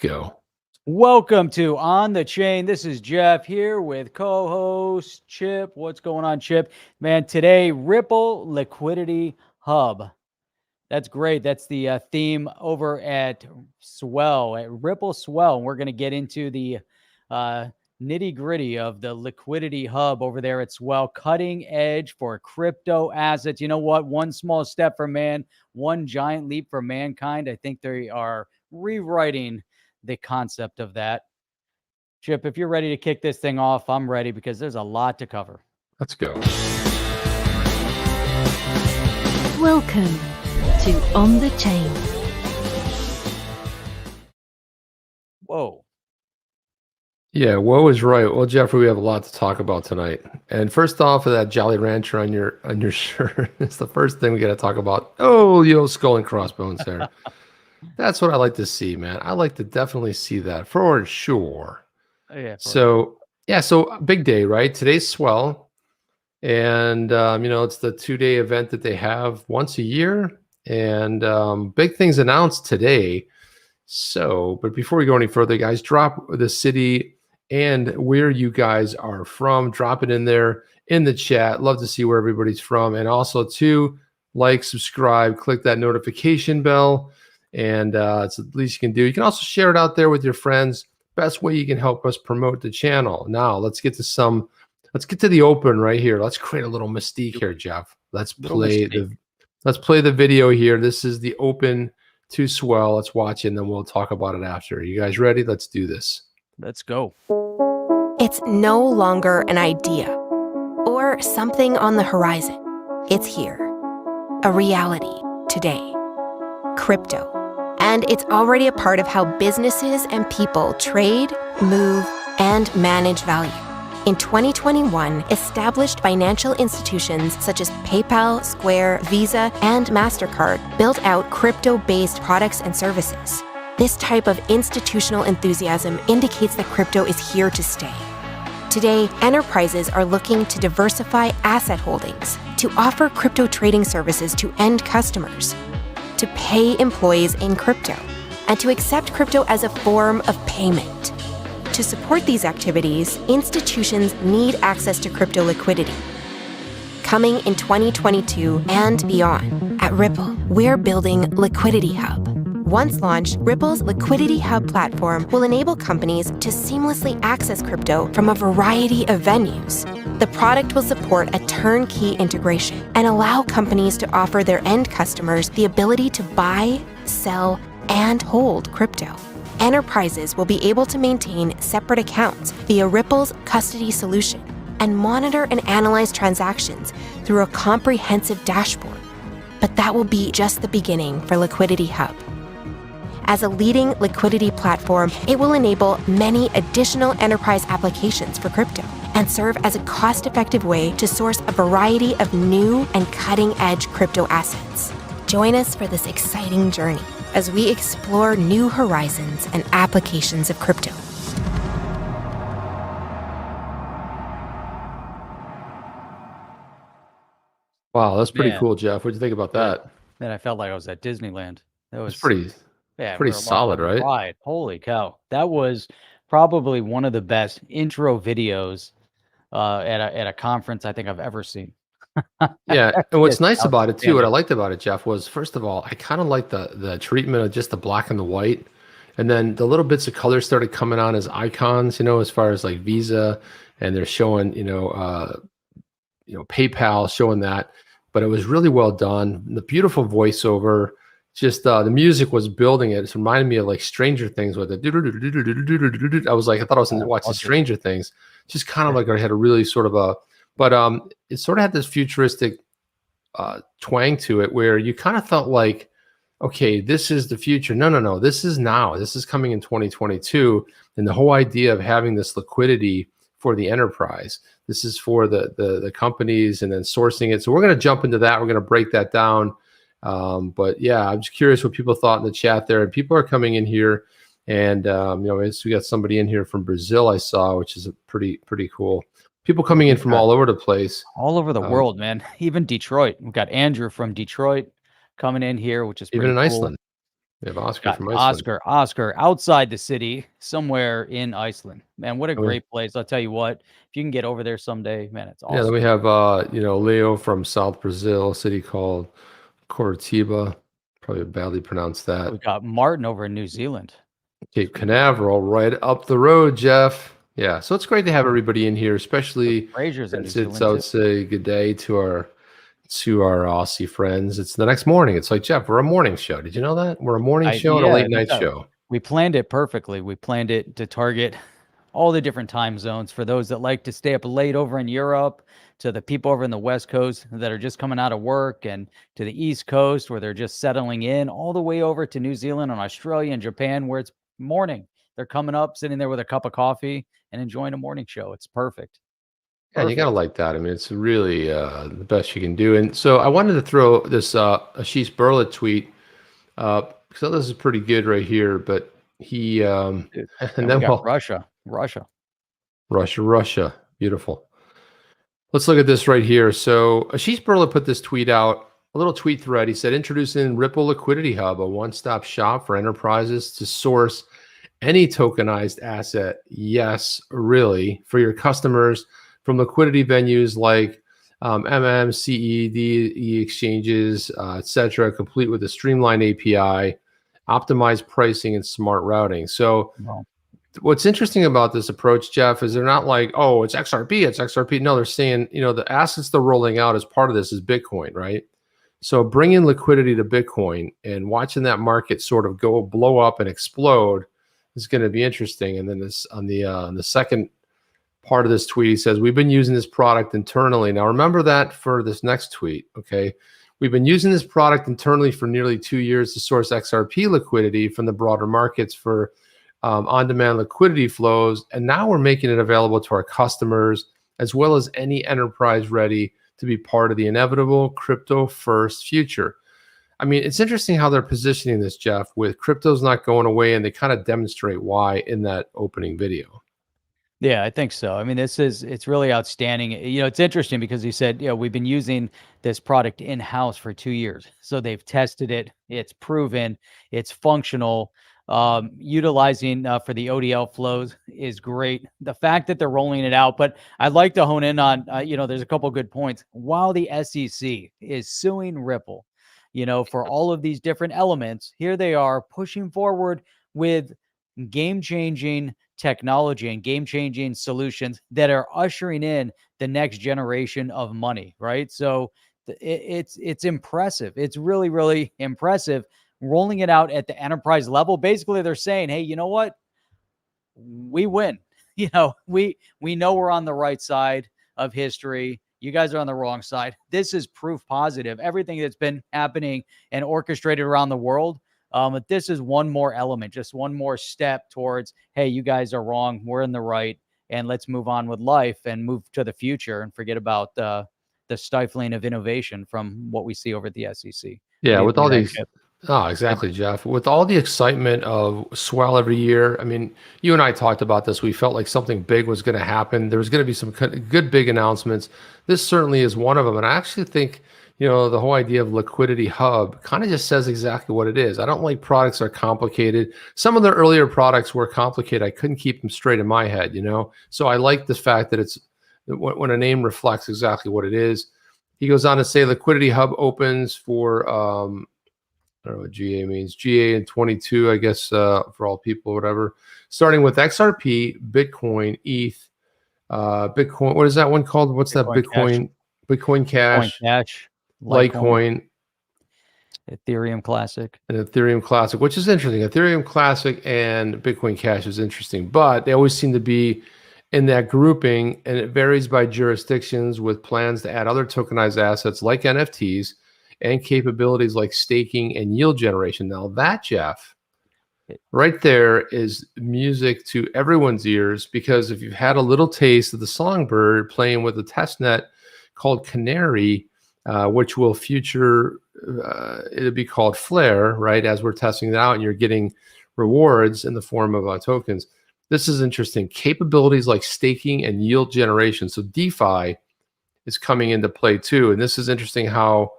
Go. Welcome to On the Chain. This is Jeff here with co-host Chip. What's going on, Chip? Man, today, Ripple Liquidity Hub. That's great. That's the theme over at Swell, at Ripple Swell. We're going to get into the nitty-gritty of the Liquidity Hub over there at Swell, cutting edge for crypto assets. You know what? One small step for man, one giant leap for mankind. I think they are rewriting the concept of that. Chip, if you're ready to kick this thing off, I'm ready because there's a lot to cover. Let's go. Welcome to On the Chain. Whoa. Yeah, whoa is right. Well, Jeffrey, we have a lot to talk about tonight. And first off, of that Jolly Rancher on your shirt, it's the first thing we got to talk about. Oh, yo, skull and crossbones there. That's what I like to see, man. I like to definitely see that for sure. Yeah. So big day, right? Today's Swell. And, it's the 2-day event that they have once a year. And big things announced today. So, but before we go any further, guys, drop the city and where you guys are from. Drop it in there in the chat. Love to see where everybody's from. And also, to like, subscribe, click that notification bell. And it's the least you can do. You can also share it out there with your friends. Best way you can help us promote the channel. Now, let's get to the open right here. Let's create a little mystique here, Jeff. Let's play the video here. This is the open to Swell. Let's watch it, and then we'll talk about it after. You guys ready? Let's do this. Let's go. It's no longer an idea or something on the horizon. It's here, a reality today. Crypto. And it's already a part of how businesses and people trade, move, and manage value. In 2021, established financial institutions such as PayPal, Square, Visa, and MasterCard built out crypto-based products and services. This type of institutional enthusiasm indicates that crypto is here to stay. Today, enterprises are looking to diversify asset holdings, to offer crypto trading services to end customers, to pay employees in crypto, and to accept crypto as a form of payment. To support these activities, institutions need access to crypto liquidity. Coming in 2022 and beyond, at Ripple, we're building Liquidity Hub. Once launched, Ripple's Liquidity Hub platform will enable companies to seamlessly access crypto from a variety of venues. The product will support a turnkey integration and allow companies to offer their end customers the ability to buy, sell, and hold crypto. Enterprises will be able to maintain separate accounts via Ripple's custody solution and monitor and analyze transactions through a comprehensive dashboard. But that will be just the beginning for Liquidity Hub. As a leading liquidity platform, it will enable many additional enterprise applications for crypto and serve as a cost-effective way to source a variety of new and cutting-edge crypto assets. Join us for this exciting journey as we explore new horizons and applications of crypto. Wow, that's pretty cool, Jeff. What do you think about that? Man, I felt like I was at Disneyland. That was pretty solid, right? Right. Holy cow. That was probably one of the best intro videos at a conference I think I've ever seen. Yeah, and what's nice about it too, what I liked about it, Jeff, was first of all, I kind of liked the treatment of just the black and the white, and then the little bits of color started coming on as icons, as far as like Visa, and they're showing, PayPal showing that, but it was really well done. The beautiful voiceover, just the music was building it. It reminded me of like Stranger Things with it. I thought I was watching Stranger Things, just kind of like I had a really sort of a. But it sort of had this futuristic twang to it where you kind of felt like, okay, this is the future. No. This is now. This is coming in 2022. And the whole idea of having this liquidity for the enterprise, this is for the companies and then sourcing it. So we're going to jump into that. We're going to break that down. But yeah, I'm just curious what people thought in the chat there. And people are coming in here. And, we got somebody in here from Brazil I saw, which is a pretty cool. People coming in from all over the place. All over the world, man. Even Detroit. We've got Andrew from Detroit coming in here, which is even in cool. Iceland. We have Oscar Got from Iceland. Oscar outside the city, somewhere in Iceland. Man, what a And we- great place. I'll tell you what, if you can get over there someday, man, it's Yeah, then awesome. we have Leo from South Brazil, a city called Curitiba. Probably badly pronounced that. We got Martin over in New Zealand. Cape Canaveral, right up the road, Jeff. Yeah, so it's great to have everybody in here, especially Fraser's in New since it's, I Zealand would say, good day to our Aussie friends. It's the next morning. It's like, Jeff, we're a morning show. Did you know that? We're a morning show and a late night show. We planned it perfectly. We planned it to target all the different time zones for those that like to stay up late over in Europe, to the people over in the West Coast that are just coming out of work, and to the East Coast where they're just settling in, all the way over to New Zealand and Australia and Japan where it's morning. They're coming up, sitting there with a cup of coffee and enjoying a morning show. It's perfect. Yeah, you gotta like that. I mean, it's really the best you can do. And so I wanted to throw this Asheesh Birla tweet because this is pretty good right here. But he and then we got Russia, beautiful. Let's look at this right here. So Asheesh Birla put this tweet out, a little tweet thread. He said, introducing Ripple Liquidity Hub, a one-stop shop for enterprises to source any tokenized asset. Yes, really, for your customers from liquidity venues like CED exchanges, etc., complete with a streamlined API, optimized pricing, and smart routing. So what's interesting about this approach, Jeff, is they're not like, oh, it's XRP, it's XRP. No, they're saying, the assets they're rolling out as part of this is Bitcoin, right? So bringing liquidity to Bitcoin and watching that market sort of blow up and explode is going to be interesting. And then this on the second part of this tweet, he says, we've been using this product internally. Now, remember that for this next tweet, okay? We've been using this product internally for nearly 2 years to source XRP liquidity from the broader markets for on-demand liquidity flows. And now we're making it available to our customers, as well as any enterprise ready to be part of the inevitable crypto-first future. I mean, it's interesting how they're positioning this, Jeff, with crypto's not going away, and they kind of demonstrate why in that opening video. Yeah, I think so. I mean, it's really outstanding. It's interesting because he said, we've been using this product in-house for 2 years. So they've tested it. It's proven. It's functional. Utilizing for the ODL flows is great. The fact that they're rolling it out, but I'd like to hone in on, there's a couple good points. While the SEC is suing Ripple, for all of these different elements, here they are pushing forward with game-changing technology and game-changing solutions that are ushering in the next generation of money, right? So it's impressive. It's really, really impressive rolling it out at the enterprise level. Basically, they're saying, hey, you know what? We win. We know we're on the right side of history. You guys are on the wrong side. This is proof positive. Everything that's been happening and orchestrated around the world, but this is one more element, just one more step towards, hey, you guys are wrong. We're in the right. And let's move on with life and move to the future and forget about the stifling of innovation from what we see over at the SEC. Yeah, with all these... Oh, exactly, Jeff. With all the excitement of Swell every year, I mean, you and I talked about this. We felt like something big was going to happen. There was going to be some good big announcements. This certainly is one of them. And I actually think, the whole idea of Liquidity Hub kind of just says exactly what it is. I don't like products that are complicated. Some of the earlier products were complicated. I couldn't keep them straight in my head, So I like the fact that it's when a name reflects exactly what it is. He goes on to say Liquidity Hub opens for... I don't know what GA means. GA in 22, I guess, for all people, whatever. Starting with XRP, Bitcoin, ETH, Bitcoin. What is that one called? What's that? Bitcoin Cash, Litecoin, Ethereum Classic, and Ethereum Classic, which is interesting. Ethereum Classic and Bitcoin Cash is interesting, but they always seem to be in that grouping, and it varies by jurisdictions with plans to add other tokenized assets like NFTs and capabilities like staking and yield generation. Now that, Jeff, right there is music to everyone's ears, because if you've had a little taste of the Songbird playing with a test net called Canary, which will future, it'll be called Flare, right? As we're testing it out and you're getting rewards in the form of tokens. This is interesting. Capabilities like staking and yield generation. So DeFi is coming into play too. And this is interesting how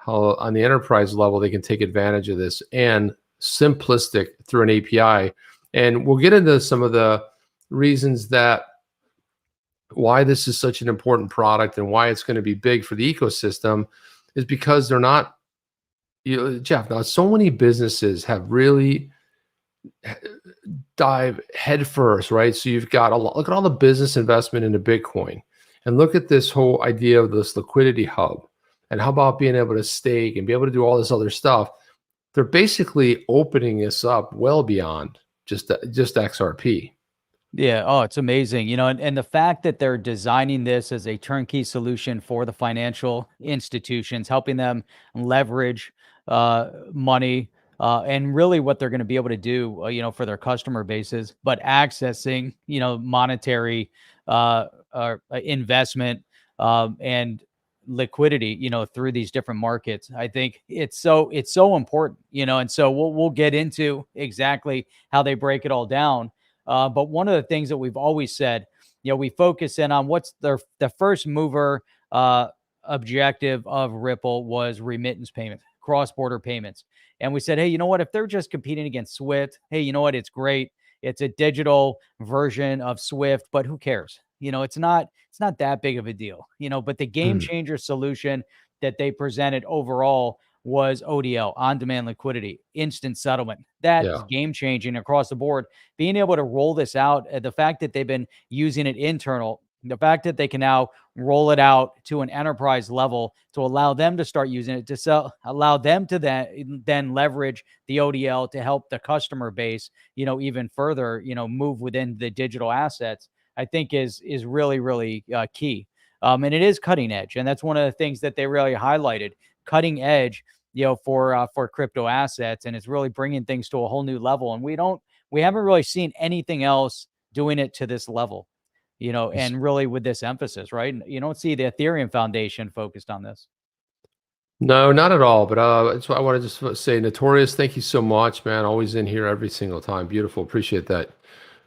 on the enterprise level, they can take advantage of this. And simplistic through an API. And we'll get into some of the reasons that why this is such an important product and why it's going to be big for the ecosystem is because they're not, Jeff, now so many businesses have really dive headfirst, right? So you've got look at all the business investment into Bitcoin, and look at this whole idea of this liquidity hub, and how about being able to stake and be able to do all this other stuff. They're basically opening this up well beyond just XRP. Yeah. Oh, it's amazing. And the fact that they're designing this as a turnkey solution for the financial institutions, helping them leverage money, and really what they're going to be able to do, for their customer bases, but accessing, monetary investment and liquidity, through these different markets. I think it's so important, and so we'll get into exactly how they break it all down. But one of the things that we've always said, we focus in on what's the first mover objective of Ripple was remittance payments, cross-border payments. And we said, hey, you know what? If they're just competing against Swift, hey, you know what? It's great. It's a digital version of Swift, but who cares? It's not that big of a deal, but the game changer solution that they presented overall was ODL, on-demand liquidity, instant settlement. That's game changing across the board. Being able to roll this out, the fact that they've been using it internal, the fact that they can now roll it out to an enterprise level to allow them to start using it to allow them to then leverage the ODL to help the customer base, even further, move within the digital assets, I think is really, really key. And it is cutting edge. And that's one of the things that they really highlighted, cutting edge, for crypto assets. And it's really bringing things to a whole new level. And we haven't really seen anything else doing it to this level, and really with this emphasis, right? You don't see the Ethereum Foundation focused on this. No, not at all. But that's why I want to just say, Notorious, thank you so much, man. Always in here every single time. Beautiful. Appreciate that.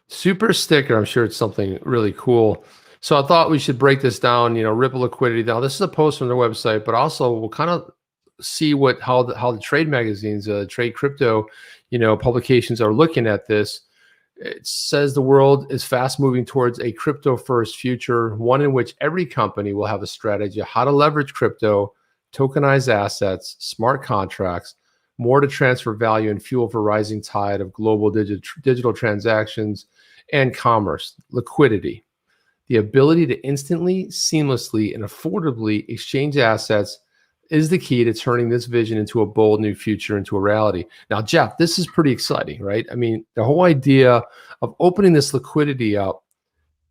Super sticker. I'm sure it's something really cool. So I thought we should break this down, Ripple liquidity. Now, this is a post from their website, but also we'll kind of see how the trade magazines, trade crypto, publications are looking at this. It says the world is fast moving towards a crypto first future, one in which every company will have a strategy of how to leverage crypto, tokenized assets, smart contracts, more to transfer value and fuel for rising tide of global digital transactions and commerce. Liquidity, the ability to instantly, seamlessly, and affordably exchange assets is the key to turning this vision into a bold new future, into a reality. Now, Jeff, this is pretty exciting, right? I mean, the whole idea of opening this liquidity up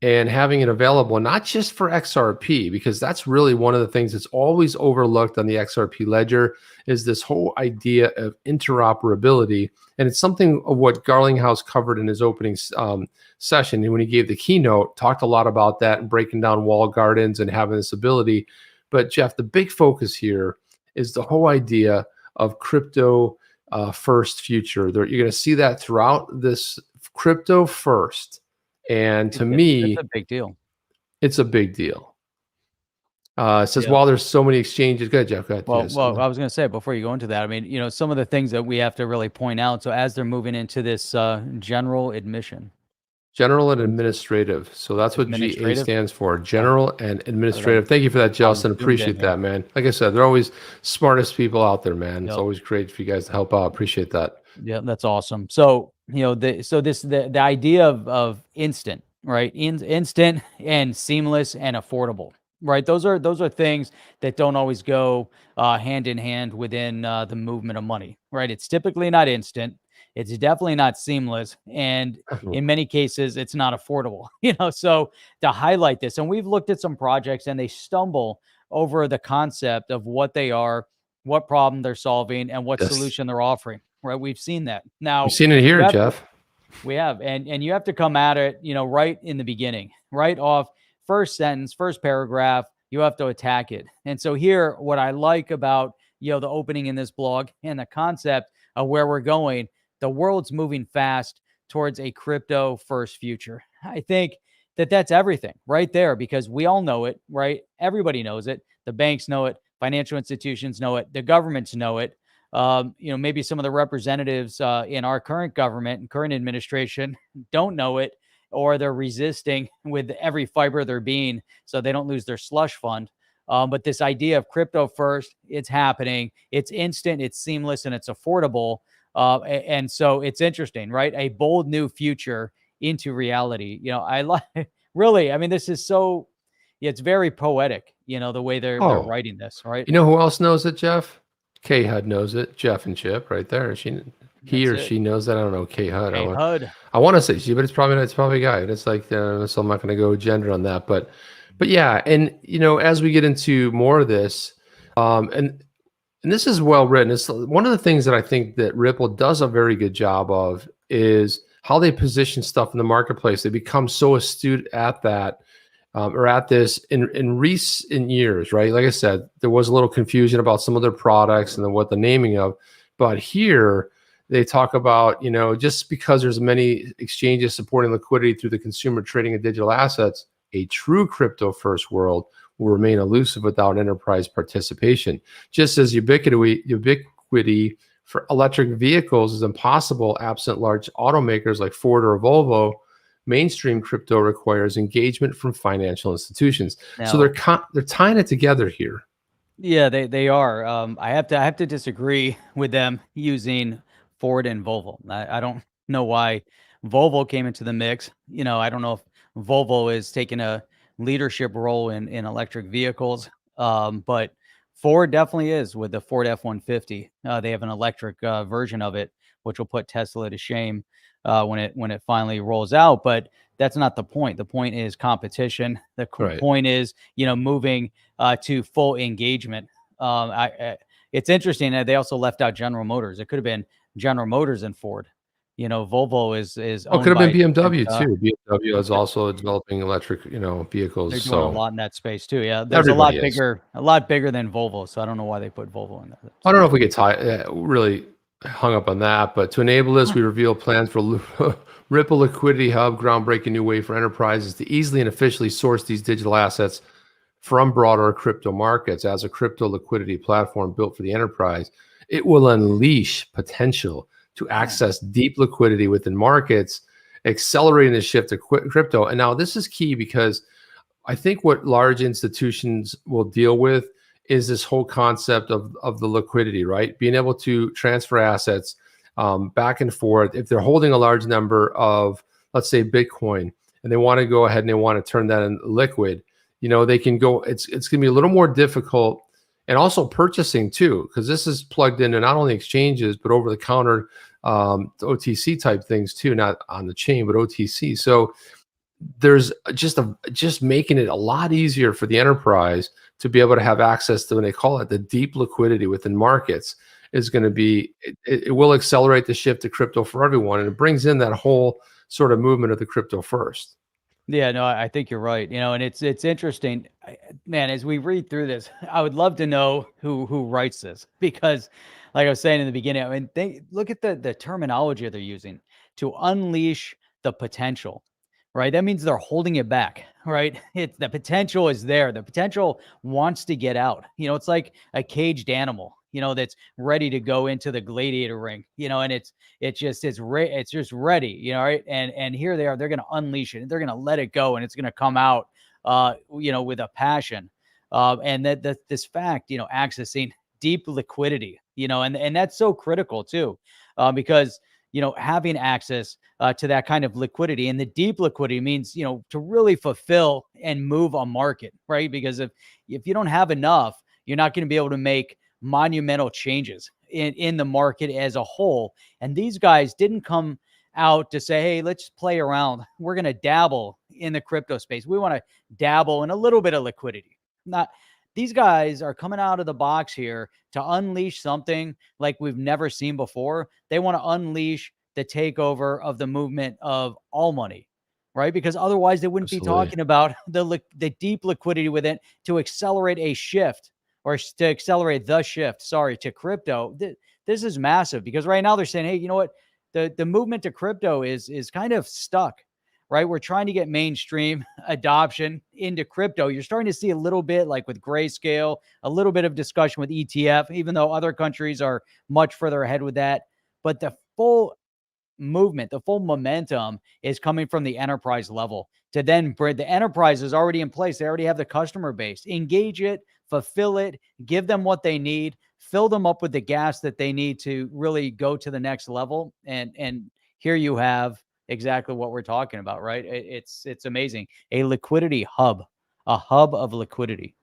and having it available, not just for XRP, because that's really one of the things that's always overlooked on the XRP ledger, is this whole idea of interoperability. And it's something of what Garlinghouse covered in his opening session. And when he gave the keynote, talked a lot about that and breaking down walled gardens and having this ability. But Jeff, the big focus here is the whole idea of crypto first future. You're going to see that throughout this, crypto first. And to me, it's a big deal. It's a big deal. It says, while there's so many exchanges, go ahead, Jeff. Go ahead. Well, I was going to say, before you go into that, I mean, some of the things that we have to really point out. So as they're moving into this general admission. General and administrative. So that's what GA stands for, general and administrative. Thank you for that, Justin. Appreciate that, man. Like I said, they're always smartest people out there, man. It's always great for you guys to help out. Appreciate that. Yeah, that's awesome. So, the idea of instant, right? Instant and seamless and affordable, right? Those are things that don't always go hand in hand within the movement of money, right? It's typically not instant. It's definitely not seamless. And in many cases, it's not affordable, so to highlight this, and we've looked at some projects and they stumble over the concept of what they are, what problem they're solving, and what solution they're offering, right? We've seen that. Now, we've seen it here, Jeff. We have, and you have to come at it, right in the beginning, right off first sentence, first paragraph, you have to attack it. And so here, what I like about, the opening in this blog and the concept of where we're going, the world's moving fast towards a crypto first future. I think that's everything right there, because we all know it, right? Everybody knows it. The banks know it. Financial institutions know it. The governments know it. maybe some of the representatives in our current government and current administration don't know it, or they're resisting with every fiber of their being so they don't lose their slush fund. But this idea of crypto first, it's happening. It's instant, it's seamless, and it's affordable. And so it's interesting, right? A bold new future into reality. I like really. I mean, this is so. Yeah, it's very poetic. The way they're Oh, writing this, right? you know who else knows it, Jeff? K Hud knows it. Jeff and Chip right there. He That's or it. she knows that. I don't know K Hud. Hey, HUD. I want to say she, but it's probably a guy. It's like so I'm not going to go gender on that, but yeah, and as we get into more of this, and this is well written. It's one of the things that I think that Ripple does a very good job of is how they position stuff in the marketplace. They become so astute at that. Or at this in recent years, right? Like I said, there was a little confusion about some of their products and then what the naming of, but here they talk about, just because there's many exchanges supporting liquidity through the consumer trading of digital assets, a true crypto first world will remain elusive without enterprise participation. Just as ubiquity for electric vehicles is impossible absent large automakers like Ford or Volvo, mainstream crypto requires engagement from financial institutions. So they're tying it together here. Yeah, they are. I have to disagree with them using Ford and Volvo. I don't know why Volvo came into the mix. I don't know if Volvo is taking a leadership role in electric vehicles, but Ford definitely is with the Ford F-150. They have an electric version of it, which will put Tesla to shame when it finally rolls out. But that's not the point. The point is competition. The point is moving to full engagement. It's interesting that they also left out General Motors. It could have been General Motors and Ford. Volvo is it could have been BMW too. BMW is also developing electric vehicles. They're doing a lot in that space too. Yeah, there's Everybody a lot bigger than Volvo. So I don't know why they put Volvo in there. I don't know if we get really hung up on that, but to enable this, we reveal plans for Ripple Liquidity Hub, groundbreaking new way for enterprises to easily and efficiently source these digital assets from broader crypto markets. As a crypto liquidity platform built for the enterprise, it will unleash potential to access deep liquidity within markets, accelerating the shift to crypto. And now this is key because I think what large institutions will deal with is this whole concept of the liquidity, right? Being able to transfer assets back and forth. If they're holding a large number of, let's say, Bitcoin, and they want to go ahead and they want to turn that in liquid, they can go, it's going to be a little more difficult. And also purchasing too, because this is plugged into not only exchanges, but over the counter OTC type things too, not on the chain, but OTC. So there's just making it a lot easier for the enterprise to be able to have access to, when they call it the deep liquidity within markets, is going to be, it will accelerate the shift to crypto for everyone. And it brings in that whole sort of movement of the crypto first. Yeah, no, I think you're right. And it's interesting, man, as we read through this, I would love to know who writes this, because like I was saying in the beginning, I mean, look at the terminology they're using: to unleash the potential, right? That means they're holding it back, right? The potential is there. The potential wants to get out. It's like a caged animal, that's ready to go into the gladiator ring, and it's just ready, right? And here they are, they're going to unleash it, and they're going to let it go, and it's going to come out, with a passion. And this fact, accessing deep liquidity, and that's so critical too, because having access to that kind of liquidity, and the deep liquidity means, to really fulfill and move a market, right? Because if you don't have enough, you're not going to be able to make monumental changes in the market as a whole. And these guys didn't come out to say, hey, let's play around. We're going to dabble in the crypto space. We want to dabble in a little bit of liquidity. These guys are coming out of the box here to unleash something like we've never seen before. They want to unleash the takeover of the movement of all money, right? Because otherwise they wouldn't be talking about the deep liquidity with it to accelerate a shift, or to accelerate the shift, to crypto. This is massive, because right now they're saying, hey, you know what? The movement to crypto is kind of stuck, right? We're trying to get mainstream adoption into crypto. You're starting to see a little bit like with Grayscale, a little bit of discussion with ETF, even though other countries are much further ahead with that. But the full movement, the full momentum is coming from the enterprise level to then bring the enterprise is already in place. They already have the customer base. Engage it, fulfill it, give them what they need, fill them up with the gas that they need to really go to the next level. And here you have exactly what we're talking about, right? It's amazing. A liquidity hub, a hub of liquidity.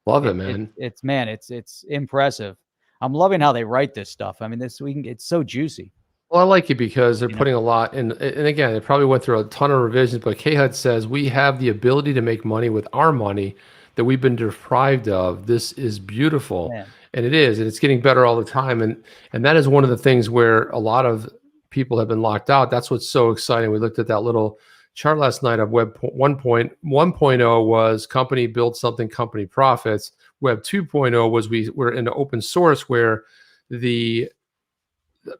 Love it, man. It's impressive. I'm loving how they write this stuff. I mean, it's so juicy. Well, I like it because they're putting a lot in. And again, they probably went through a ton of revisions, but KHUD says we have the ability to make money with our money that we've been deprived of. This is beautiful. Man. And it is, and it's getting better all the time. And that is one of the things where a lot of people have been locked out. That's what's so exciting. We looked at that little chart last night of Web 1.0 was company builds something, company profits. Web 2.0 was we're into open source where the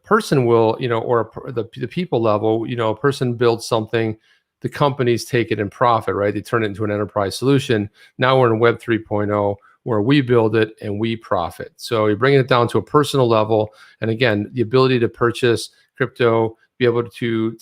person will, or the people level, a person builds something, the companies take it and profit, right? They turn it into an enterprise solution. Now we're in Web 3.0 where we build it and we profit. So you're bringing it down to a personal level. And again, the ability to purchase crypto, be able to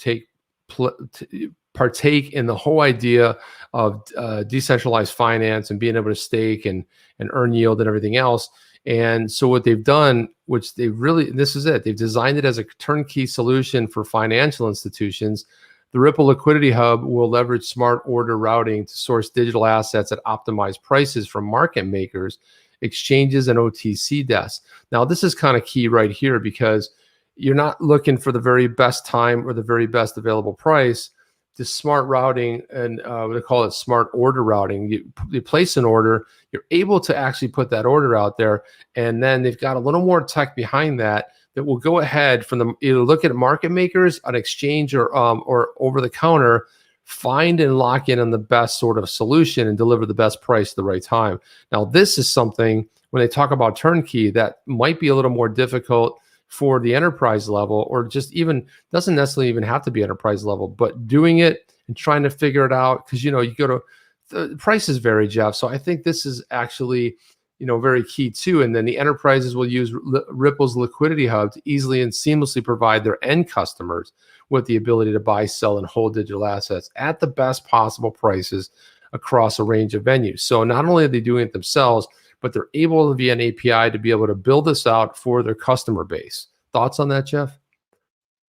partake in the whole idea of decentralized finance and being able to stake and earn yield and everything else. And so what they've done, which they really, this is it, they've designed it as a turnkey solution for financial institutions. The Ripple Liquidity Hub will leverage smart order routing to source digital assets at optimized prices from market makers, exchanges, and OTC desks. Now, this is kind of key right here because you're not looking for the very best time or the very best available price. The smart routing, and they call it smart order routing. You place an order, you're able to actually put that order out there, and then they've got a little more tech behind that will go ahead from them, either look at market makers, an exchange, or over the counter, find and lock in on the best sort of solution and deliver the best price at the right time. Now, this is something when they talk about turnkey that might be a little more difficult for the enterprise level, or just even doesn't necessarily even have to be enterprise level, but doing it and trying to figure it out because you go to the prices vary, Jeff. So I think this is actually very key too. And then the enterprises will use Ripple's Liquidity Hub to easily and seamlessly provide their end customers with the ability to buy, sell, and hold digital assets at the best possible prices across a range of venues. So not only are they doing it themselves, but they're able via an API to be able to build this out for their customer base. Thoughts on that, Jeff?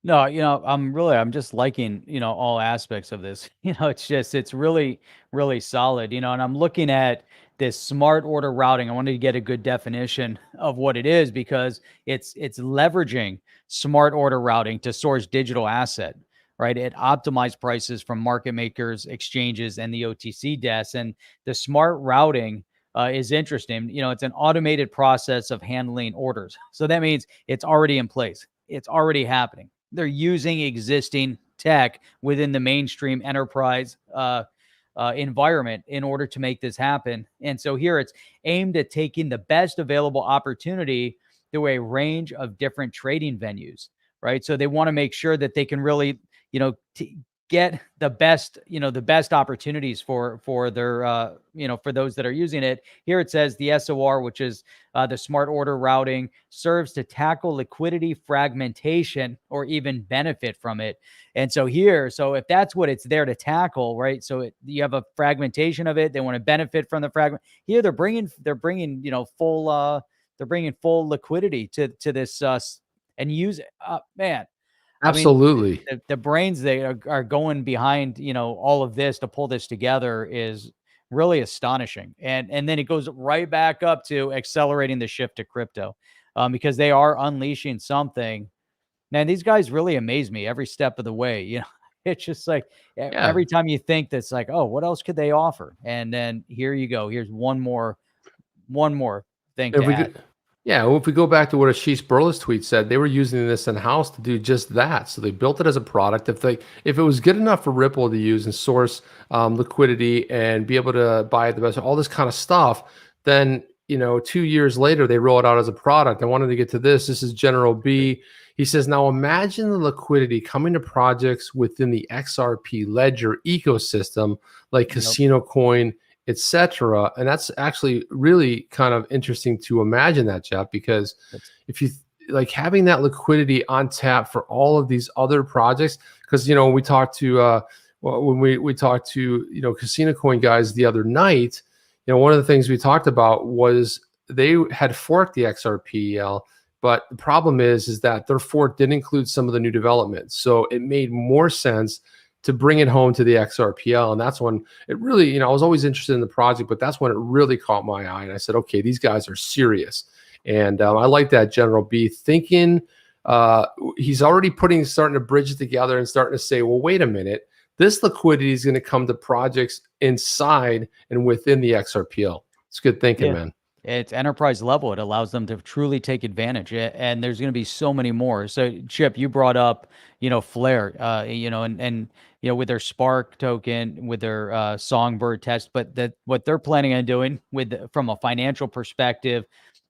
No, I'm just liking, all aspects of this. It's really, really solid, and I'm looking at this smart order routing. I wanted to get a good definition of what it is because it's leveraging smart order routing to source digital asset, right? At optimized prices from market makers, exchanges, and the OTC desks. And the smart routing is interesting. It's an automated process of handling orders. So that means it's already in place. It's already happening. They're using existing tech within the mainstream enterprise environment in order to make this happen. And so here it's aimed at taking the best available opportunity through a range of different trading venues, right? So they want to make sure that they can really, get the best, the best opportunities for their, for those that are using it. Here it says the SOR, which is the smart order routing, serves to tackle liquidity fragmentation or even benefit from it. And so if that's what it's there to tackle, right? So you have a fragmentation of it. They want to benefit from the fragment. Here they're bringing full liquidity to this and use it. Man. Absolutely. I mean, the brains they are going behind, all of this to pull this together is really astonishing. And then it goes right back up to accelerating the shift to crypto because they are unleashing something. Man, these guys really amaze me every step of the way. It's just like every time you think that's like, oh, what else could they offer? And then here you go. Here's one more thing to add. Well, if we go back to what Asheesh Birla's tweet said, they were using this in-house to do just that. So they built it as a product. If it was good enough for Ripple to use and source liquidity and be able to buy the best, all this kind of stuff, then 2 years later they roll it out as a product. I wanted to get to this. This is General B. He says, now imagine the liquidity coming to projects within the XRP ledger ecosystem, like Casino Coin, etc. And that's actually really kind of interesting to imagine that, Jeff, because if you like having that liquidity on tap for all of these other projects, because, you know, we talked to when we talked to, you know, Casino Coin guys the other night, you know, one of the things we talked about was they had forked the XRP, but the problem is that their fork didn't include some of the new developments. So it made more sense to bring it home to the XRPL. And that's when it really, you know, I was always interested in the project, but that's when it really caught my eye. And I said, okay, these guys are serious. And I like that General B thinking. He's already starting to bridge it together and starting to say, well, wait a minute, this liquidity is going to come to projects inside and within the XRPL. It's good thinking, man. It's enterprise level. It allows them to truly take advantage, and there's going to be so many more. So, Chip, you brought up, you know, Flare, you know, and you know, with their Spark token, with their Songbird test, but what they're planning on doing from a financial perspective.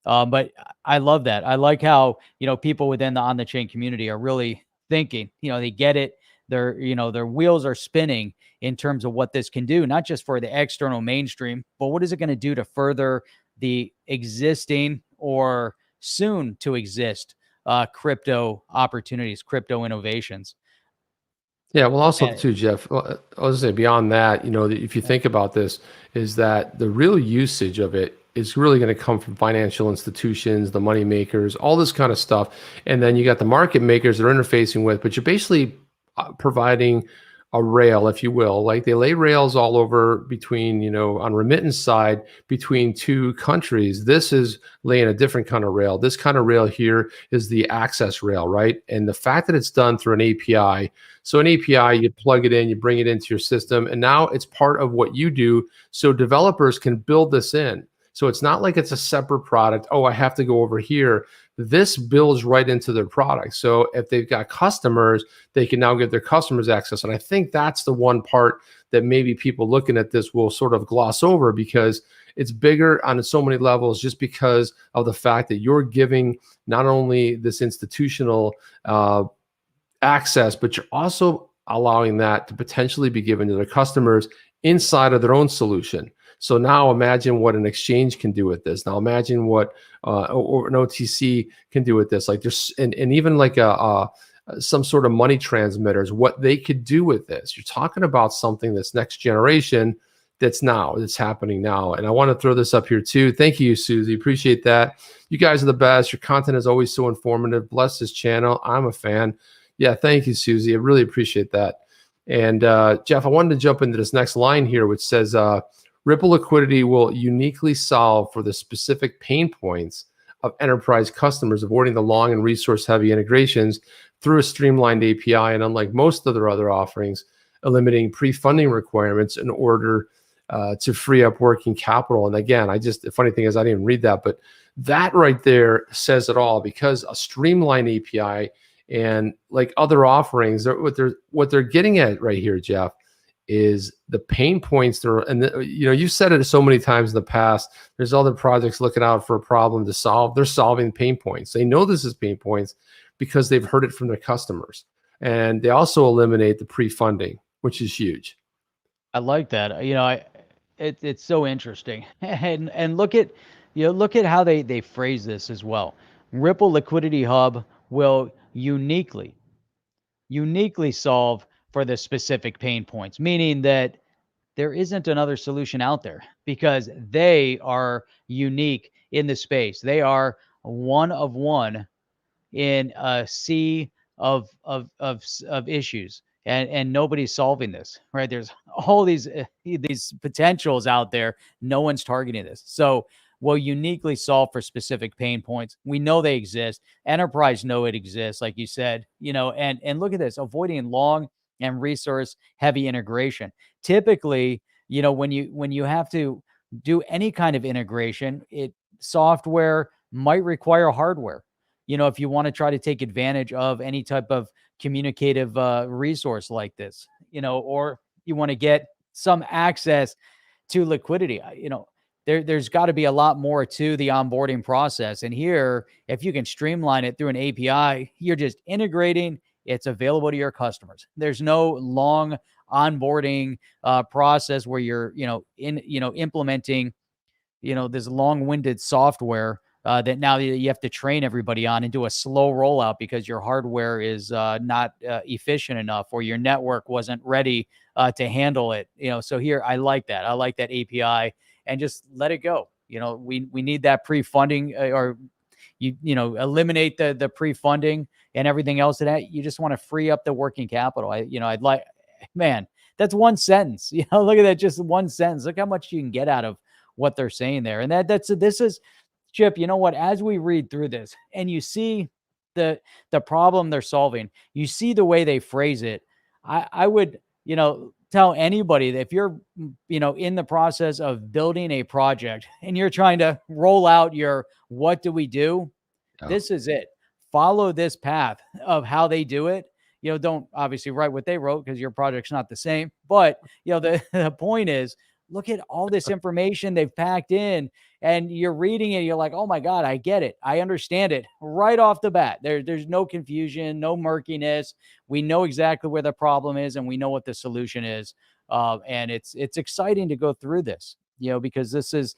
But I love that. I like how, you know, people within the on the chain community are really thinking. You know, they get it. Their wheels are spinning in terms of what this can do, not just for the external mainstream, but what is it going to do to further the existing or soon to exist crypto opportunities, crypto innovations. Yeah, well, also too, Jeff, I was gonna say beyond that, you know, if you think about this, is that the real usage of it is really going to come from financial institutions, the money makers, all this kind of stuff. And then you got the market makers they're interfacing with, but you're basically providing a rail, if you will. Like they lay rails all over between, you know, on remittance side between two countries. This is laying a different kind of rail. This kind of rail here is the access rail, right? And the fact that it's done through an API. So an API, you plug it in, you bring it into your system, and now it's part of what you do. So developers can build this in. So it's not like it's a separate product. Oh, I have to go over here. This builds right into their product. So if they've got customers, they can now get their customers access. And I think that's the one part that maybe people looking at this will sort of gloss over, because it's bigger on so many levels, just because of the fact that you're giving not only this institutional access, but you're also allowing that to potentially be given to their customers inside of their own solution. So now imagine what an exchange can do with this. Now imagine what or an OTC can do with this. Like there's and even like some sort of money transmitters, what they could do with this. You're talking about something that's next generation, that's happening now. And I want to throw this up here too. Thank you, Susie. Appreciate that. You guys are the best. Your content is always so informative. Bless this channel. I'm a fan. Yeah, thank you, Susie. I really appreciate that. And Jeff, I wanted to jump into this next line here, which says, Ripple liquidity will uniquely solve for the specific pain points of enterprise customers, avoiding the long and resource-heavy integrations through a streamlined API, and unlike most of their other offerings, eliminating pre-funding requirements in order to free up working capital. And again, the funny thing is I didn't even read that, but that right there says it all, because a streamlined API and like other offerings, what they're getting at right here, Jeff, is the pain points there. And you know, you've said it so many times in the past, there's other projects looking out for a problem to solve. They're solving pain points. They know this is pain points because they've heard it from their customers. And they also eliminate the pre-funding, which is huge. I like that. You know, it's so interesting. And look at how they phrase this as well. Ripple Liquidity Hub will uniquely solve for the specific pain points, meaning that there isn't another solution out there, because they are unique in the space. They are one of one in a sea of issues, and nobody's solving this, right? There's all these potentials out there. No one's targeting this. So we'll uniquely solve for specific pain points. We know they exist. Enterprise know it exists, like you said, you know, and look at this, avoiding long and resource heavy integration. Typically, you know, when you have to do any kind of integration, software might require hardware. You know, if you want to try to take advantage of any type of communicative resource like this, you know, or you want to get some access to liquidity, you know, there's got to be a lot more to the onboarding process. And here, if you can streamline it through an API, you're just integrating, it's available to your customers. There's no long onboarding process where you're, implementing, this long-winded software that now you have to train everybody on and do a slow rollout because your hardware is not efficient enough or your network wasn't ready to handle it. So here I like that. I like that API and just let it go. We need that pre-funding or eliminate the pre-funding and everything else of that. You just want to free up the working capital. I'd like, man, that's one sentence. Look at that, just one sentence. Look how much you can get out of what they're saying there. And this is, Chip, you know what, as we read through this and you see the problem they're solving, you see the way they phrase it. I would, tell anybody that if you're, in the process of building a project and you're trying to roll out your, what do we do? Yeah. This is it. Follow this path of how they do it. Don't obviously write what they wrote because your project's not the same. But, the point is, look at all this information they've packed in and you're reading it. You're like, oh my God, I get it. I understand it right off the bat. There's no confusion, no murkiness. We know exactly where the problem is and we know what the solution is. And it's exciting to go through this, because this is,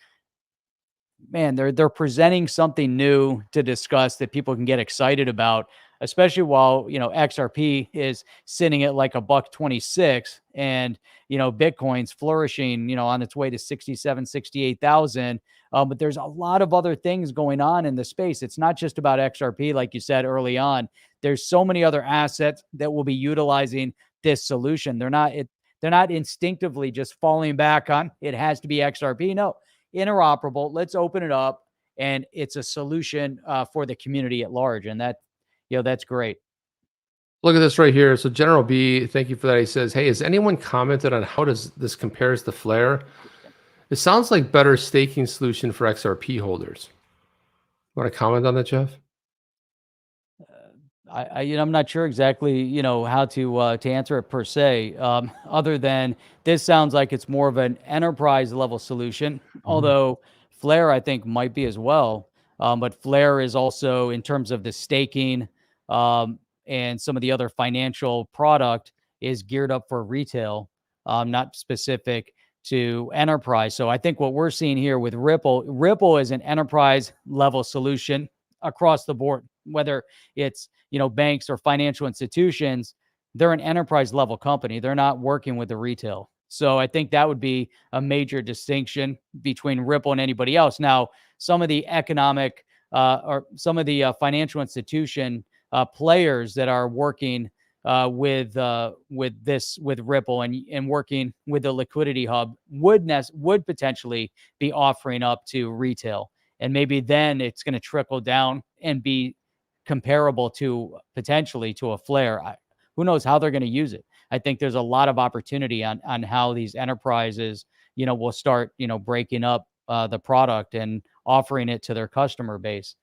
man, they're presenting something new to discuss that people can get excited about, especially while, XRP is sitting at like $126 and, Bitcoin's flourishing, on its way to 67, 68,000. But there's a lot of other things going on in the space. It's not just about XRP, like you said early on. There's so many other assets that will be utilizing this solution. They're not instinctively just falling back on it has to be XRP. No, interoperable. Let's open it up, and it's a solution for the community at large, and that's great. Look at this right here. So General B, thank you for that. He says, hey, has anyone commented on how does this compares to Flare? It sounds like better staking solution for XRP holders. Want to comment on that, Jeff? I'm not sure exactly, how to answer it per se, other than this sounds like it's more of an enterprise level solution, although Flare, I think, might be as well. But Flare is also, in terms of the staking and some of the other financial product, is geared up for retail, not specific to enterprise. So I think what we're seeing here with Ripple is an enterprise level solution across the board, whether it's, banks or financial institutions. They're an enterprise level company. They're not working with the retail. So I think that would be a major distinction between Ripple and anybody else. Now, some of the economic or some of the financial institution players that are working with Ripple and working with the Liquidity Hub would potentially be offering up to retail. And maybe then it's going to trickle down and be comparable to potentially to a Flare. Who knows how they're going to use it? I think there's a lot of opportunity on how these enterprises, will start, breaking up the product and offering it to their customer base.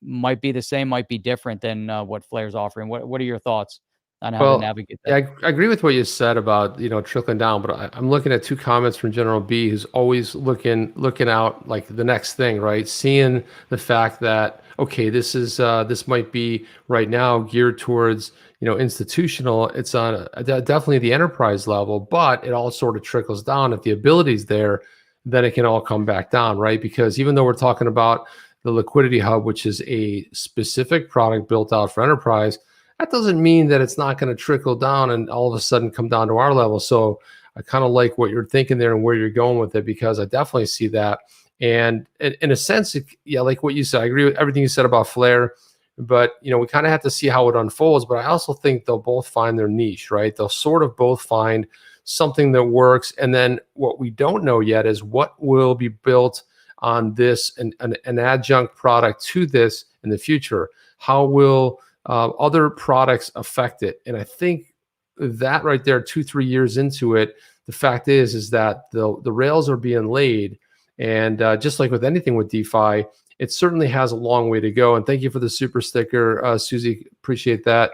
Might be the same, might be different than what Flare's offering. What are your thoughts on how to navigate that? Yeah, I agree with what you said about, trickling down, but I'm looking at two comments from General B, who's always looking out like the next thing, right? Seeing the fact that, okay, this might be right now geared towards, institutional. It's on definitely the enterprise level, but it all sort of trickles down. If the ability's there, then it can all come back down, right? Because even though we're talking about the Liquidity Hub, which is a specific product built out for enterprise, that doesn't mean that it's not going to trickle down and all of a sudden come down to our level. So I kind of like what you're thinking there and where you're going with it, because I definitely see that. And in a sense, like what you said, I agree with everything you said about Flare, but we kind of have to see how it unfolds. But I also think they'll both find their niche, right? They'll sort of both find something that works. And then what we don't know yet is what will be built on this and an adjunct product to this in the future. How will other products affect it? And I think that right there, 2-3 years into it, the fact is that the rails are being laid. And just like with anything with DeFi, it certainly has a long way to go. And thank you for the super sticker, Susie. Appreciate that.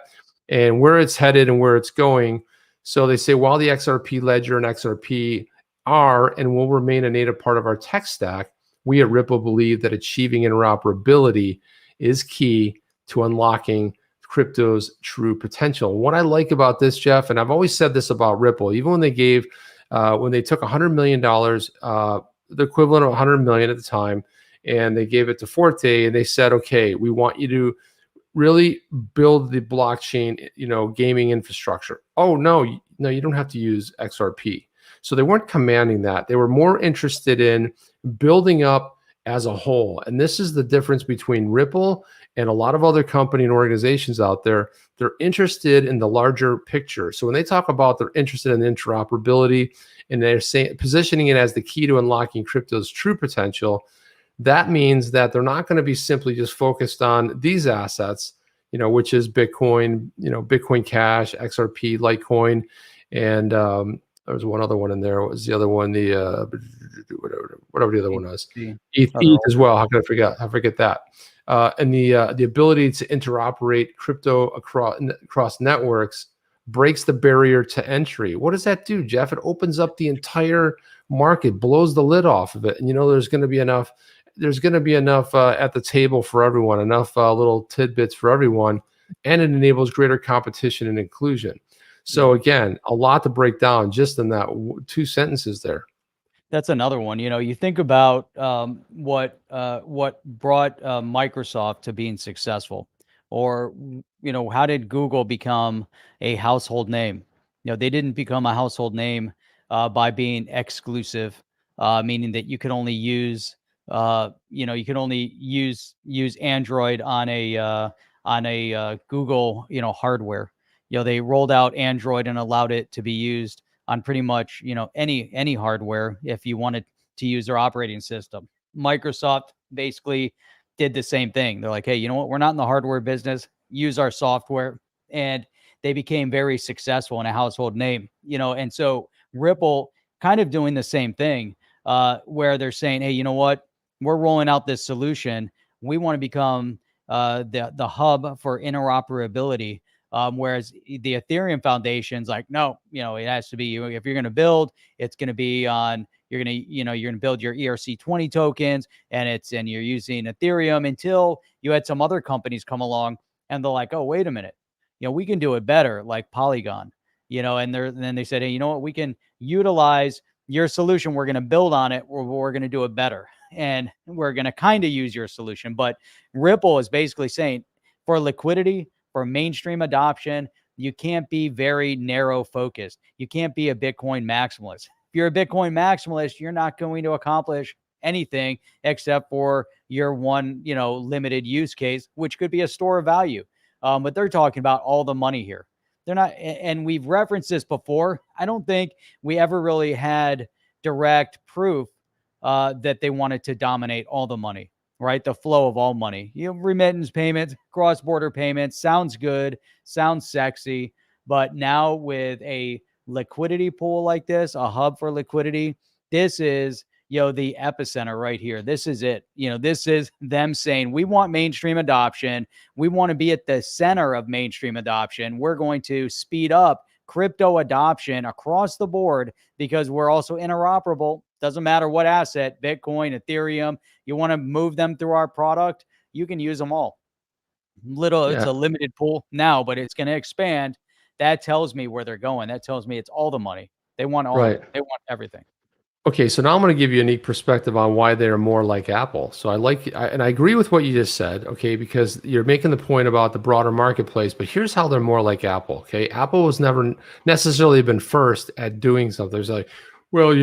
And where it's headed and where it's going. So they say, while the XRP ledger and XRP are and will remain a native part of our tech stack, we at Ripple believe that achieving interoperability is key to unlocking crypto's true potential. What I like about this, Jeff, and I've always said this about Ripple, even when they gave, when they took $100 million, the equivalent of 100 million at the time, and they gave it to Forte, and they said, okay, we want you to really build the blockchain, gaming infrastructure. Oh, no, you don't have to use XRP. So they weren't commanding that. They were more interested in building up as a whole. And this is the difference between Ripple and a lot of other company and organizations out there. They're interested in the larger picture. So when they talk about they're interested in interoperability and they're positioning it as the key to unlocking crypto's true potential, that means that they're not going to be simply just focused on these assets, which is Bitcoin, Bitcoin Cash, XRP, Litecoin, and there was one other one in there. What was the other one? The whatever the other one was. ETH as well. How could I forget? I forget that. And the ability to interoperate crypto across networks breaks the barrier to entry. What does that do, Jeff? It opens up the entire market, blows the lid off of it, and there's going to be enough. There's going to be enough at the table for everyone, enough little tidbits for everyone, and it enables greater competition and inclusion. So again, a lot to break down just in that two sentences there. That's another one. You think about what brought Microsoft to being successful, or how did Google become a household name? They didn't become a household name by being exclusive, meaning that you could only use use Android on a Google hardware. They rolled out Android and allowed it to be used on pretty much, any hardware if you wanted to use their operating system. Microsoft basically did the same thing. They're like, hey, you know what? We're not in the hardware business. Use our software. And they became very successful in a household name, and so Ripple kind of doing the same thing, where they're saying, hey, you know what? We're rolling out this solution. We want to become the hub for interoperability. Whereas the Ethereum Foundation's like, no, it has to be, if you're going to build, it's going to be on, you're going to build your ERC20 tokens and you're using Ethereum, until you had some other companies come along and they're like, oh, wait a minute, we can do it better, like Polygon, and then they said, hey, you know what, we can utilize your solution. We're going to build on it. We're going to do it better. And we're going to kind of use your solution. But Ripple is basically saying, for liquidity, for mainstream adoption, you can't be very narrow focused. You can't be a Bitcoin maximalist. If you're a Bitcoin maximalist, you're not going to accomplish anything except for your one, limited use case, which could be a store of value. But they're talking about all the money here. They're not, and we've referenced this before. I don't think we ever really had direct proof that they wanted to dominate all the money. Right? The flow of all money, remittance payments, cross-border payments, sounds good, sounds sexy. But now with a liquidity pool like this, a hub for liquidity, this is, the epicenter right here. This is it. This is them saying, we want mainstream adoption. We want to be at the center of mainstream adoption. We're going to speed up crypto adoption across the board because we're also interoperable. Doesn't matter what asset, Bitcoin, Ethereum, you want to move them through our product, you can use them all. It's a limited pool now, but it's going to expand. That tells me where they're going. That tells me it's all the money. They want all of it. They want everything. Okay, so now I'm going to give you a unique perspective on why they're more like Apple. So I agree with what you just said, okay, because you're making the point about the broader marketplace, but here's how they're more like Apple, okay? Apple has never necessarily been first at doing something. There's like, well,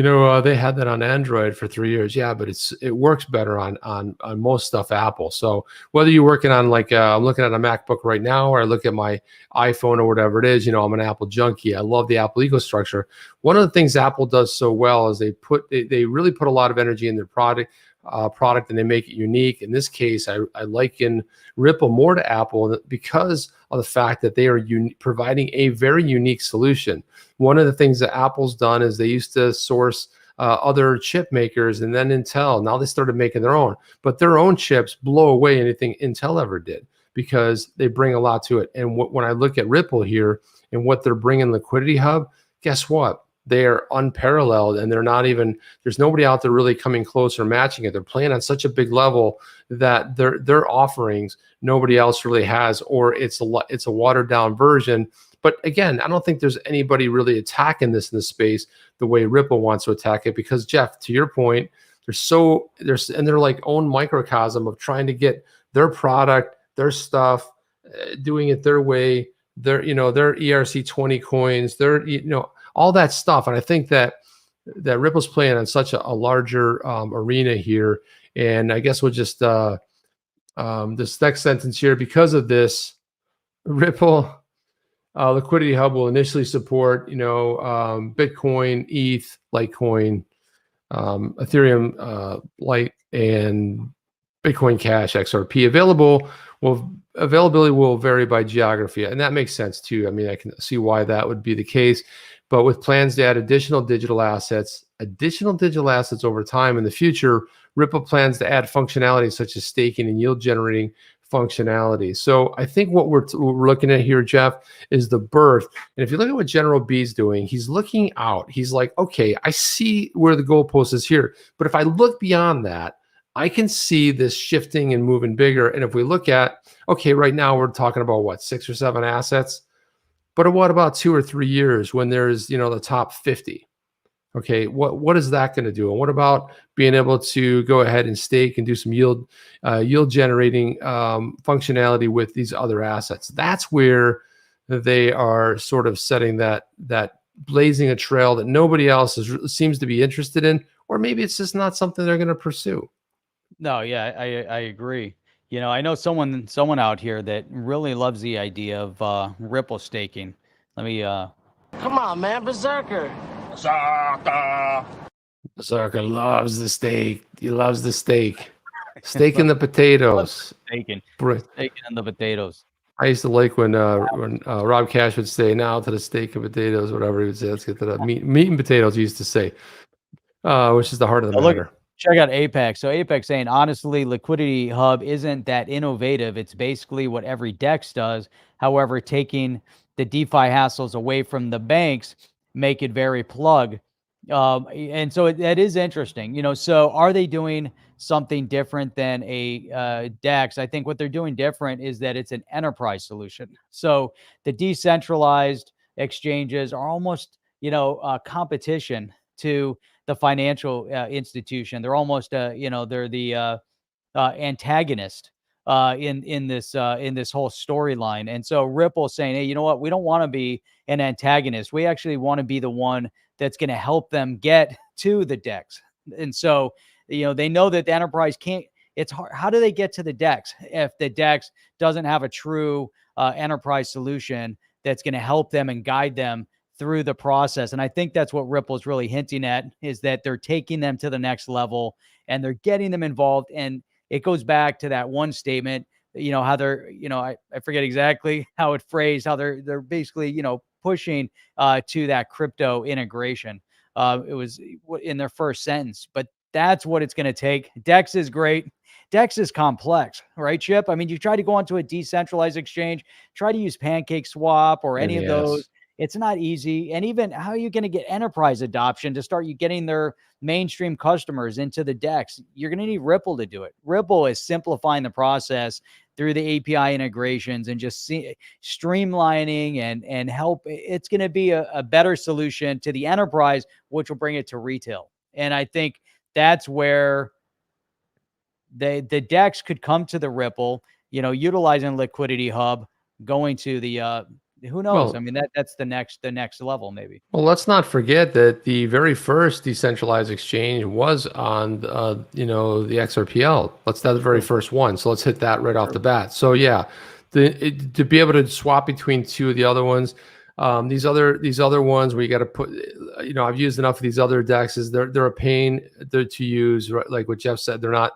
they had that on Android for 3 years. Yeah, but it works better on most stuff Apple. So whether you're working on I'm looking at a MacBook right now, or I look at my iPhone or whatever it is, I'm an Apple junkie. I love the Apple ecosystem. One of the things Apple does so well is they really put a lot of energy in their product, and they make it unique. In this case, I liken Ripple more to Apple because of the fact that they are providing a very unique solution. One of the things that Apple's done is they used to source other chip makers and then Intel. Now they started making their own, but their own chips blow away anything Intel ever did because they bring a lot to it. And when I look at Ripple here and what they're bringing Liquidity Hub, guess what? they are unparalleled, and there's nobody out there really coming close or matching it. They're playing on such a big level that their offerings nobody else really has, or it's a watered down version. But again, I don't think there's anybody really attacking this in the space the way Ripple wants to attack it, because Jeff, to your point, they're like own microcosm of trying to get their product, their stuff, doing it their way, their ERC20 coins, all that stuff. And I think that Ripple's playing on such a larger arena here. And I guess we'll just this next sentence here, because of this, Ripple Liquidity Hub will initially support Bitcoin, ETH, Litecoin, Ethereum, Lite, and Bitcoin Cash, XRP. Availability will vary by geography, and that makes sense too. I mean, I can see why that would be the case. But with plans to add additional digital assets over time in the future, Ripple plans to add functionality such as staking and yield generating functionality. So I think what we're looking at here, Jeff, is the birth. And if you look at what General B's doing, he's looking out. He's like, okay, I see where the goalpost is here. But if I look beyond that, I can see this shifting and moving bigger. And if we look at, okay, right now we're talking about what, 6 or 7 assets? But what about 2 or 3 years when there's, the top 50? Okay, what is that going to do? And what about being able to go ahead and stake and do some yield generating functionality with these other assets? That's where they are sort of setting that blazing a trail that nobody else seems to be interested in, or maybe it's just not something they're going to pursue. No, yeah, I agree. I know someone out here that really loves the idea of Ripple staking. Let me Come on, man, Berserker. Berserker loves the steak. He loves the steak. Steak and the potatoes. Staking and the potatoes. I used to like when Rob Cash would say, "Now to the steak and potatoes," whatever he would say. Let's get to the meat and potatoes. He used to say, which is the heart of the matter. Check out Apex. So Apex saying, honestly, Liquidity Hub isn't that innovative. It's basically what every DEX does. However, taking the DeFi hassles away from the banks make it very plug. And so that is interesting. So are they doing something different than a DEX? I think what they're doing different is that it's an enterprise solution. So the decentralized exchanges are almost, competition to the financial institution. They're almost, they're the antagonist in this whole storyline. And so Ripple saying, hey, you know what? We don't want to be an antagonist. We actually want to be the one that's going to help them get to the DEX. And so, they know that the enterprise can't. It's hard. How do they get to the DEX if the DEX doesn't have a true enterprise solution that's going to help them and guide them through the process? And I think that's what Ripple's really hinting at, is that they're taking them to the next level and they're getting them involved. And it goes back to that one statement, how they're, I forget exactly how it phrased, how they're basically, pushing to that crypto integration. It was in their first sentence, but that's what it's going to take. DEX is great. DEX is complex, right, Chip? I mean, you try to go onto a decentralized exchange, try to use Pancake Swap or any of those. It's not easy. And even how are you going to get enterprise adoption to start you getting their mainstream customers into the DEX? You're going to need Ripple to do it. Ripple is simplifying the process through the API integrations and just streamlining and help. It's going to be a better solution to the enterprise, which will bring it to retail. And I think that's where the DEX could come to the Ripple, utilizing Liquidity Hub, going to the who knows? I mean, that's the next level, maybe. Well, let's not forget that the very first decentralized exchange was on the XRPL. That's the very first one. So let's hit that right off the bat. So yeah, to be able to swap between 2 of the other ones, these other ones where you got to put, I've used enough of these other DEXs. They're a pain to use. Right? Like what Jeff said, they're not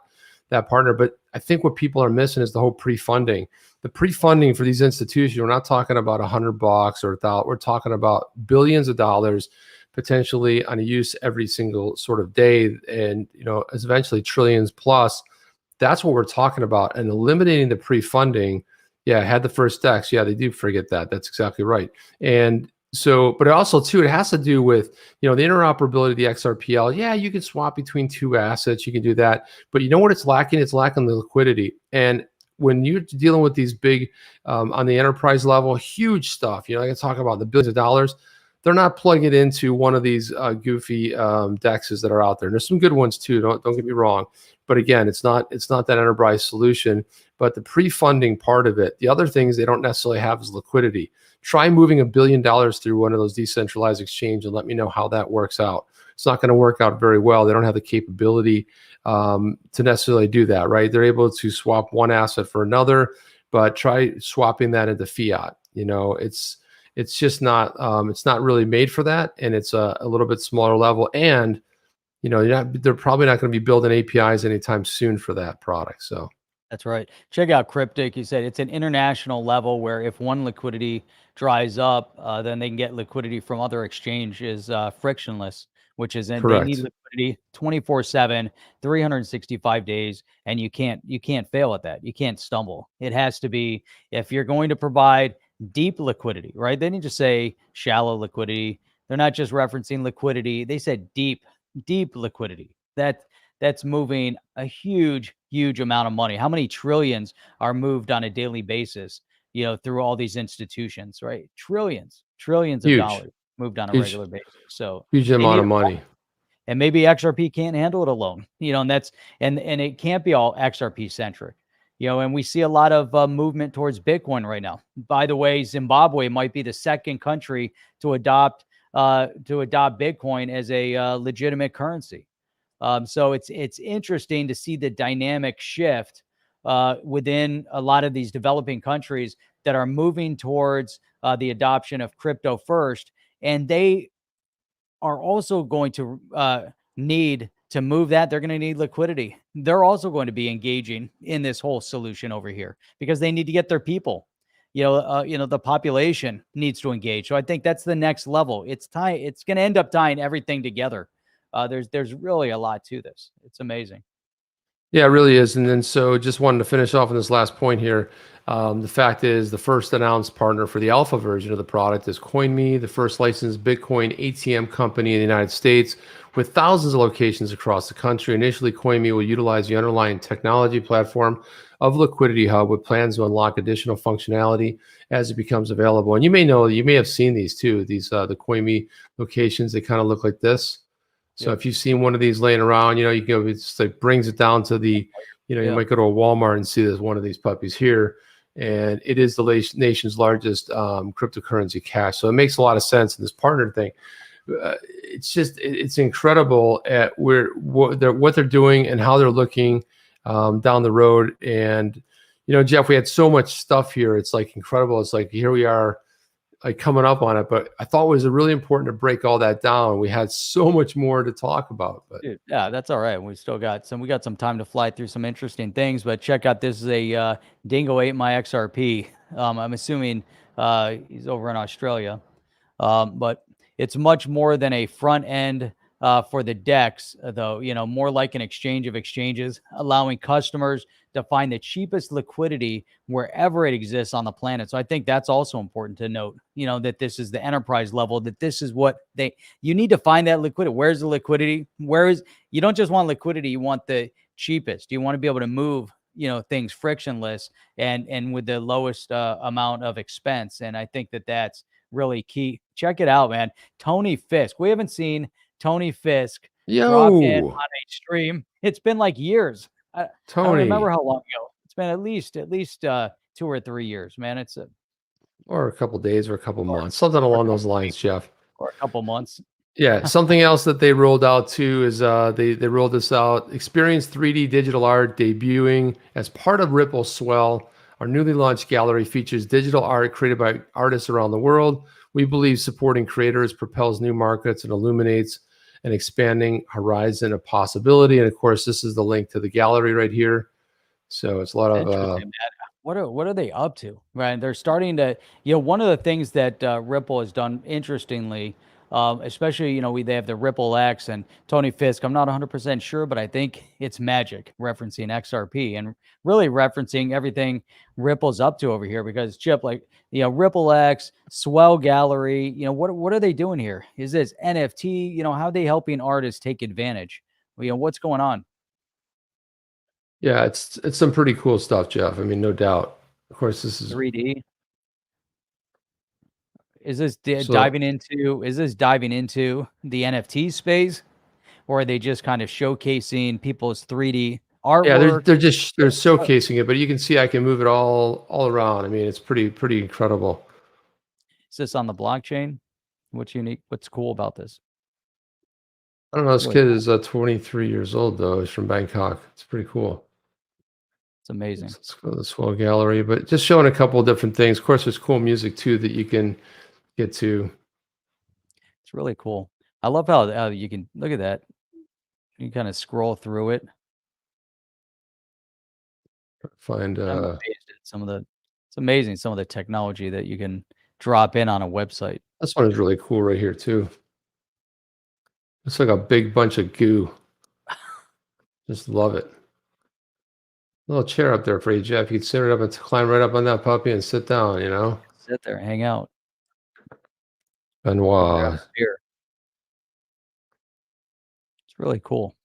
that partner. But I think what people are missing is the whole pre-funding. The pre-funding for these institutions, we're not talking about $100 or $1,000. We're talking about billions of dollars potentially on a use every single sort of day, and eventually trillions plus. That's what we're talking about. And eliminating the pre-funding, yeah, had the first DEX. Yeah, they do forget that. That's exactly right. And So, but also too, it has to do with, the interoperability of the XRPL. Yeah, you can swap between two assets. You can do that. But you know what it's lacking? It's lacking the liquidity. And when you're dealing with these big, on the enterprise level, huge stuff, I can talk about the billions of dollars. They're not plugging it into one of these goofy dexes that are out there. And there's some good ones too. Don't get me wrong. But again, it's not that enterprise solution. But the pre-funding part of it, the other things they don't necessarily have is liquidity. Try moving $1 billion through one of those decentralized exchanges and let me know how that works out. It's not going to work out very well. They don't have the capability to necessarily do that, right? They're able to swap one asset for another, but try swapping that into fiat. It's just not it's not really made for that, and it's a little bit smaller level. And they're probably not going to be building APIs anytime soon for that product. So. That's right. Check out Cryptic. You said it's an international level where if one liquidity dries up, then they can get liquidity from other exchanges frictionless, which is they need liquidity 24/7, 365 days, and you can't fail at that. You can't stumble. It has to be, if you're going to provide deep liquidity, right? They didn't just say shallow liquidity. They're not just referencing liquidity. They said deep liquidity. That's moving a huge amount of money. How many trillions are moved on a daily basis, through all these institutions, right? Trillions of dollars moved on a regular basis. So huge amount of money. And maybe XRP can't handle it alone, and that's, and it can't be all XRP centric, and we see a lot of movement towards Bitcoin right now. By the way, Zimbabwe might be the second country to adopt Bitcoin as a legitimate currency. So it's interesting to see the dynamic shift within a lot of these developing countries that are moving towards the adoption of crypto first, and they are also going to need to move that. They're going to need liquidity. They're also going to be engaging in this whole solution over here because they need to get their people. The population needs to engage. So I think that's the next level. It's going to end up tying everything together. There's really a lot to this. It's amazing. Yeah, it really is. And then so just wanted to finish off on this last point here. The fact is the first announced partner for the alpha version of the product is CoinMe, the first licensed Bitcoin ATM company in the United States with thousands of locations across the country. Initially, CoinMe will utilize the underlying technology platform of Liquidity Hub with plans to unlock additional functionality as it becomes available. And you may have seen these too, the CoinMe locations. They kind of look like this. So if you've seen one of these laying around, you can go, it's like brings it down to the, you might go to a Walmart and see there's one of these puppies here. And it is the nation's largest cryptocurrency cash. So it makes a lot of sense in this partner thing. It's incredible at what they're doing and how they're looking down the road. And, Jeff, we had so much stuff here. It's like incredible. It's like, here we are, like coming up on it, but I thought it was really important to break all that down. We had so much more to talk about, but dude, yeah, that's all right. We got some time to fly through some interesting things, but check out, this is a Dingo ate my XRP. I'm assuming he's over in Australia, but it's much more than a front end for the DEX, though, more like an exchange of exchanges, allowing customers to find the cheapest liquidity wherever it exists on the planet. So I think that's also important to note, that this is the enterprise level, that this is what you need to find that liquidity. Where's the liquidity? You don't just want liquidity, you want the cheapest. You want to be able to move, things frictionless and with the lowest amount of expense. And I think that's really key. Check it out, man. Tony Fisk. We haven't seen Tony Fisk drop in on a stream. It's been like years. I don't remember how long ago. It's been at least 2 or 3 years, man. Or a couple days or a couple months, something along those lines, Jeff. Or a couple months. Yeah. Something else that they rolled out too is they rolled this out. Experience 3D digital art debuting as part of Ripple Swell. Our newly launched gallery features digital art created by artists around the world. We believe supporting creators propels new markets and illuminates an expanding horizon of possibility. And of course, this is the link to the gallery right here. So it's a lot of what are they up to, right? They're starting to, one of the things that Ripple has done interestingly Especially, they have the Ripple X and Tony Fisk. I'm not 100% sure, but I think it's magic, referencing XRP and really referencing everything Ripple's up to over here. Because Chip, like, Ripple X, Swell Gallery, what are they doing here? Is this NFT? How are they helping artists take advantage? What's going on? Yeah, it's some pretty cool stuff, Jeff. I mean, no doubt. Of course, this is 3D. Is this So- diving into the NFT space, or are they just kind of showcasing people's 3D artwork? yeah, they're showcasing it, but you can see I can move it all around. I mean, it's pretty incredible. Is this on the blockchain? What's unique? What's cool about this? I don't know. This Really kid is 23 years old though. He's from Bangkok. It's pretty cool. It's amazing. Let's go to the Swell Gallery, but just showing a couple of different things. Of course, there's cool music too that you can get to. It's really cool. I love how you can look at that. You can kind of scroll through it. Find I'm amazed at it's amazing some of the technology that you can drop in on a website. this one is really cool right here too. It's like a big bunch of goo. Just love it. Little chair up there for you, Jeff. You can sit right up and climb right up on that puppy and sit down, Sit there, hang out, grab Benoit. a beer. It's really cool.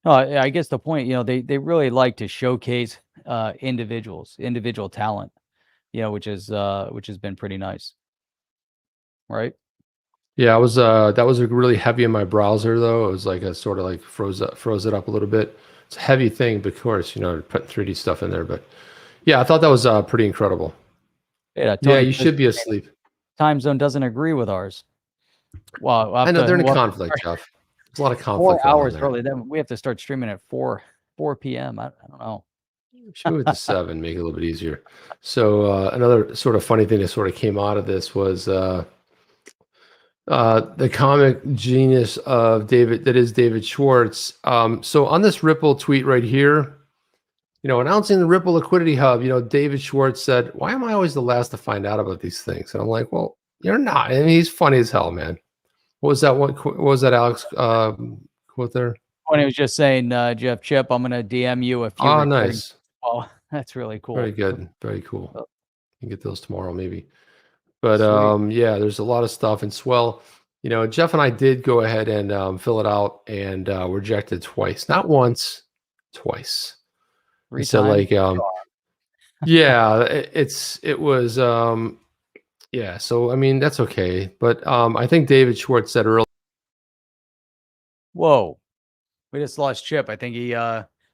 No, I guess the point, they really like to showcase individual talent, which has been pretty nice, right? Yeah, I was that was really heavy in my browser though. It was like a sort of like froze it up a little bit. It's a heavy thing, but of course, put 3D stuff in there. But yeah, I thought that was pretty incredible. Yeah, Yeah, Tony you says should be asleep. time zone doesn't agree with ours. Well, I know they're in conflict, Jeff. There's a lot of conflict. 4 hours there. early. Then we have to start streaming at 4 p.m. I don't know. Should move it to 7, make it a little bit easier. So another sort of funny thing that sort of came out of this was the comic genius of David Schwartz. So on this Ripple tweet right here, announcing the Ripple Liquidity Hub, David Schwartz said, "Why am I always the last to find out about these things?" And I'm like, "Well, you're not." I mean, he's funny as hell, man. What was that one? What was that, Alex? Quote there. When he was just saying, Jeff Chip, I'm gonna DM you a few. Oh, nice. Oh, that's really cool. Very good. Very cool. Oh. You can get those tomorrow, maybe. But Sweet. yeah, there's a lot of stuff in Swell. Jeff and I did go ahead and fill it out and rejected twice, not once, twice. Three So times. like, yeah, it was, yeah. So I mean, that's okay. But I think David Schwartz said earlier. Whoa, we just lost Chip. I think he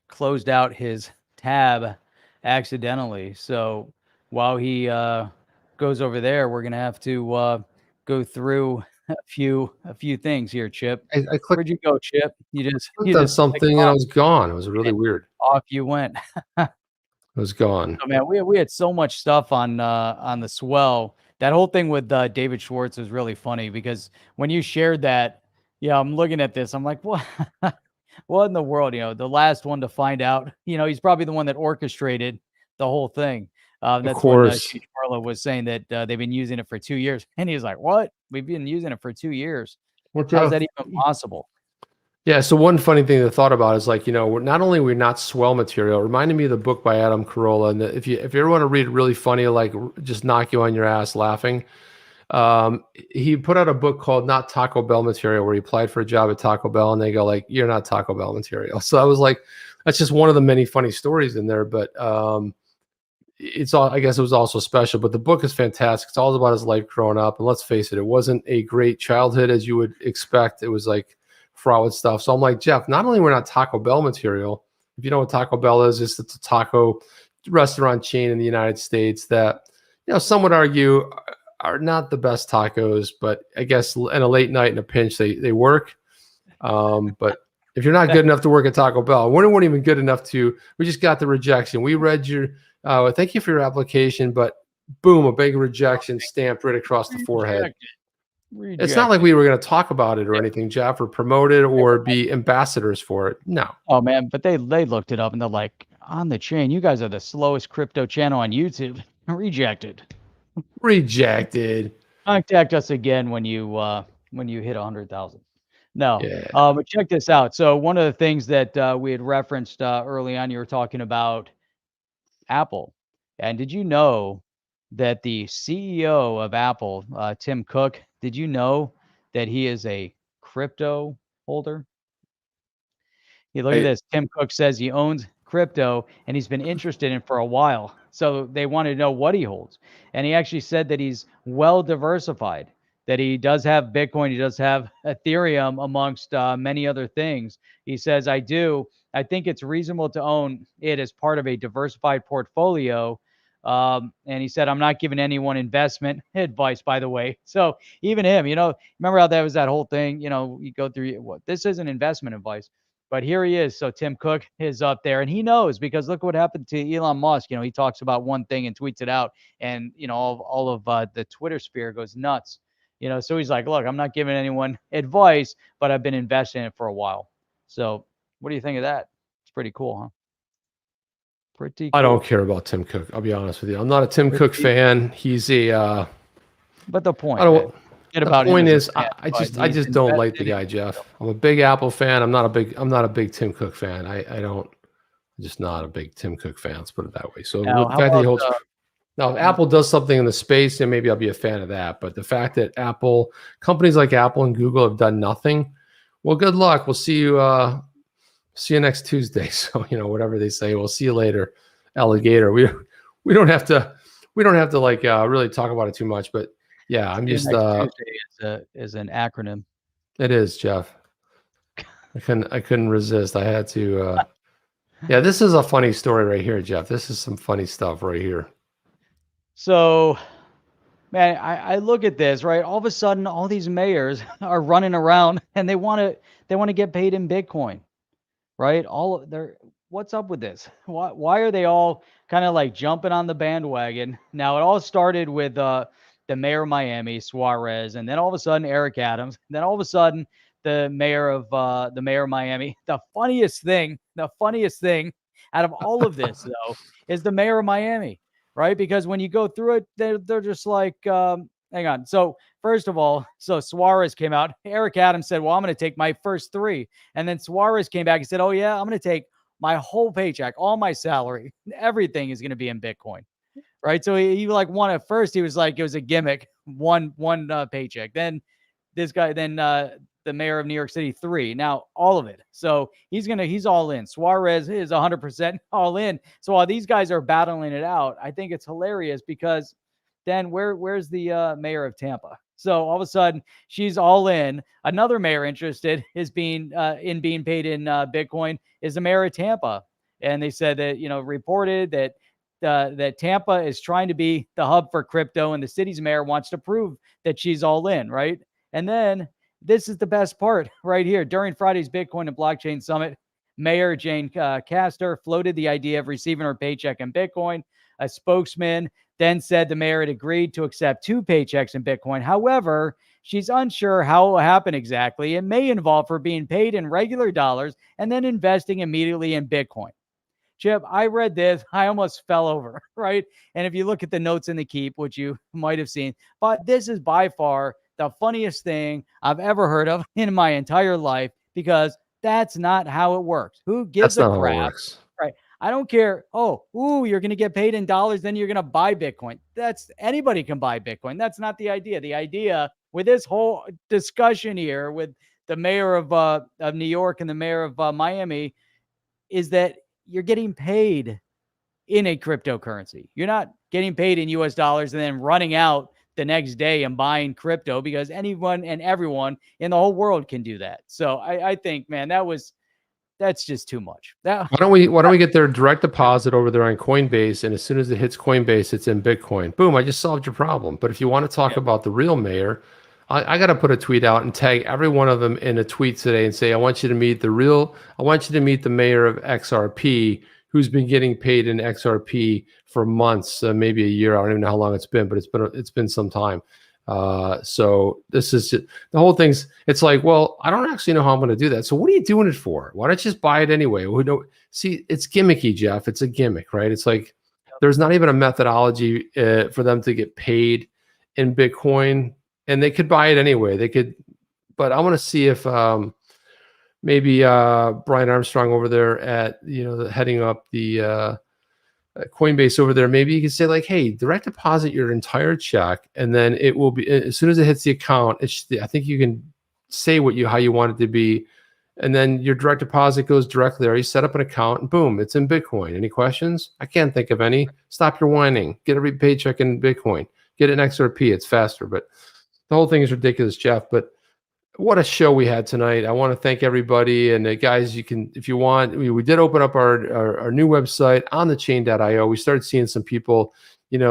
closed out his tab accidentally. So while he goes over there, we're gonna have to go through a few things here, Chip. I clicked Where'd you go, Chip? You on just something and I was gone. It was really weird. off you went. It was gone. Oh, man, we had so much stuff on the Swell. That whole thing with David Schwartz was really funny because when you shared that, yeah, I'm looking at this. I'm like, what? What in the world? The last one to find out. He's probably the one that orchestrated the whole thing. That's Of course. when Birla was saying that they've been using it for 2 years, and he's like, "What? We've been using it for 2 years? How is that even possible?" Yeah, so one funny thing to thought about is like, we're not only we're not Swell material, it reminded me of the book by Adam Carolla. And if you ever want to read really funny, like just knock you on your ass laughing, he put out a book called Not Taco Bell Material, where he applied for a job at Taco Bell and they go like, "You're not Taco Bell material." So I was like, that's just one of the many funny stories in there. But it's all, I guess it was also special, but the book is fantastic. It's all about his life growing up. And let's face it, it wasn't a great childhood as you would expect. It was like fraught with stuff. So I'm like, Jeff, not only we're not Taco Bell material, if you know what Taco Bell is, it's a taco restaurant chain in the United States that, some would argue are not the best tacos, but I guess in a late night in a pinch, they work. But if you're not good enough to work at Taco Bell, we weren't even good enough we just got the rejection. We read your, thank you for your application, but boom, a big rejection stamped right across the forehead. It's not like we were going to talk about it or anything, Jeff, or promote it or be ambassadors for it. No. Oh man, but they looked it up and they're like, "On the chain, you guys are the slowest crypto channel on YouTube." Rejected. Rejected. Contact us again when you hit 100,000. No, Yeah. but check this out. So one of the things that we had referenced early on, you were talking about Apple, and did you know that the CEO of Apple, Tim Cook, did you know that he is a crypto holder? You look at I, this. Tim Cook says he owns crypto and he's been interested in it for a while. So they wanted to know what he holds. And he actually said that he's well diversified, that he does have Bitcoin, he does have Ethereum amongst many other things. He says, I think it's reasonable to own it as part of a diversified portfolio. And he said, I'm not giving anyone investment advice, by the way. So even him, remember how that was that whole thing, you go through what this isn't investment advice. But here he is. So Tim Cook is up there, and he knows because look what happened to Elon Musk. He talks about one thing and tweets it out, and all of the Twitter sphere goes nuts. So he's like, look, I'm not giving anyone advice, but I've been investing in it for a while. So what do you think of that? It's pretty cool, huh? Pretty cool. I don't care about Tim Cook. I'll be honest with you. I'm not a Tim Cook fan. He's a. But the point. I don't. The point is, I just don't like the guy, Jeff. I'm a big Apple fan. I'm not a big Tim Cook fan. I'm just not a big Tim Cook fan. Let's put it that way. So now, the fact that he holds. Now, if Apple does something in the space, then maybe I'll be a fan of that. But the fact that companies like Apple and Google have done nothing, well, good luck. We'll see you next Tuesday. So whatever they say, we'll see you later, alligator. We don't have to like really talk about it too much, but. Yeah, I'm just Tuesday is an acronym. It is, Jeff. I couldn't resist. I had to yeah, this is a funny story right here, Jeff. This is some funny stuff right here. So, man, I look at this, right? All of a sudden all these mayors are running around and they want to get paid in Bitcoin. Right? What's up with this? Why are they all kind of like jumping on the bandwagon? Now it all started with the mayor of Miami, Suarez, and then all of a sudden Eric Adams, then all of a sudden the mayor of Miami. The funniest thing out of all of this though is the mayor of Miami, right? Because when you go through it, they're just like, hang on. So first of all, Suarez came out. Eric Adams said, well, I'm going to take my first 3. And then Suarez came back and said, oh yeah, I'm going to take my whole paycheck, all my salary, everything is going to be in Bitcoin. Right. So he like won at first. He was like, it was a gimmick, one paycheck. Then this guy, the mayor of New York City, 3. Now all of it. So he's all in. Suarez is 100% all in. So while these guys are battling it out, I think it's hilarious because then where's the mayor of Tampa? So all of a sudden she's all in. Another mayor interested is being paid in Bitcoin is the mayor of Tampa. And they said that, reported that Tampa is trying to be the hub for crypto and the city's mayor wants to prove that she's all in, right? And then this is the best part right here. During Friday's Bitcoin and Blockchain Summit, Mayor Jane Castor floated the idea of receiving her paycheck in Bitcoin. A spokesman then said the mayor had agreed to accept 2 paychecks in Bitcoin. However, she's unsure how it will happen exactly. It may involve her being paid in regular dollars and then investing immediately in Bitcoin. Chip, I read this. I almost fell over, right? And if you look at the notes in the Keep, which you might have seen, but this is by far the funniest thing I've ever heard of in my entire life because that's not how it works. Who gives a crap? Right. I don't care. You're going to get paid in dollars, then you're going to buy Bitcoin. Anybody can buy Bitcoin. That's not the idea. The idea with this whole discussion here with the mayor of New York and the mayor of Miami is that you're getting paid in a cryptocurrency. You're not getting paid in US dollars and then running out the next day and buying crypto because anyone and everyone in the whole world can do that. So I think, man, that's just too much. Why don't we get their direct deposit over there on Coinbase, and as soon as it hits Coinbase, it's in Bitcoin. Boom, I just solved your problem. But if you want to talk about the real mayor, I got to put a tweet out and tag every one of them in a tweet today and say, I want you to meet the mayor of XRP, who's been getting paid in XRP for months, maybe a year. I don't even know how long it's been, but it's been some time. So this is the whole thing's. It's like, well, I don't actually know how I'm going to do that. So what are you doing it for? Why don't you just buy it anyway? See, it's gimmicky, Jeff. It's a gimmick, right? It's like there's not even a methodology for them to get paid in Bitcoin. and they could buy it anyway. They could, but I want to see if maybe Brian Armstrong over there at heading up the Coinbase over there, maybe you can say like, hey, direct deposit your entire check, and then it will be, as soon as it hits the account, I think you can say how you want it to be, and then your direct deposit goes directly there. You set up an account and boom, it's in Bitcoin. Any questions? I can't think of any. Stop your whining. Get every paycheck in Bitcoin. Get an XRP. It's faster, but the whole thing is ridiculous, Jeff. But what a show we had tonight. I want to thank everybody. And guys, you can, if you want, we did open up our new website on thechain.io. We started seeing some people,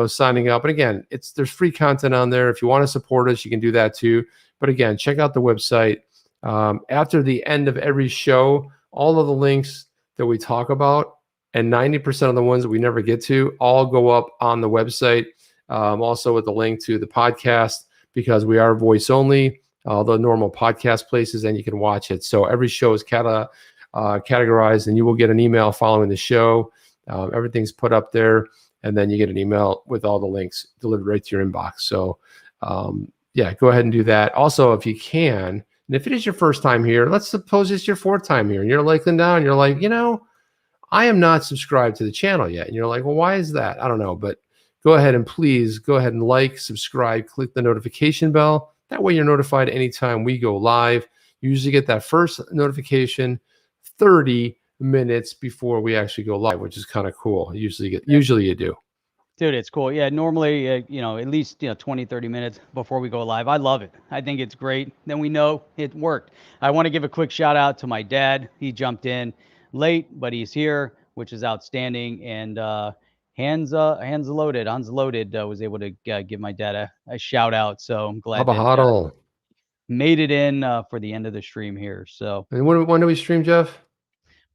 signing up. And again, there's free content on there. If you want to support us, you can do that too. But again, check out the website. After the end of every show, all of the links that we talk about, and 90% of the ones that we never get to, all go up on the website. Also with the link to the podcast, because we are voice only. The normal podcast places, and you can watch it. So every show is categorized, and you will get an email following the show. Everything's put up there, and then you get an email with all the links delivered right to your inbox. So yeah, go ahead and do that. Also, if you can, and if it is your first time here, let's suppose it's your fourth time here, and you're looking down, you're like, I am not subscribed to the channel yet. And you're like, well, why is that? I don't know, but go ahead and please go ahead and like, subscribe, click the notification bell. That way you're notified anytime we go live. You usually get that first notification 30 minutes before we actually go live, which is kind of cool. Usually you do. Dude, it's cool. Yeah, normally, at least 20, 30 minutes before we go live. I love it. I think it's great. Then we know it worked. I want to give a quick shout out to my dad. He jumped in late, but he's here, which is outstanding. And Hands Loaded was able to give my dad a shout out. So I'm glad that made it in for the end of the stream here. So, and when do we stream, Jeff?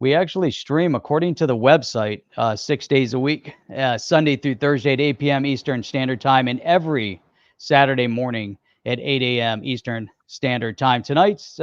We actually stream, according to the website, 6 days a week, Sunday through Thursday at 8 p.m. Eastern Standard Time, and every Saturday morning at 8 a.m. Eastern Standard Time. Tonight's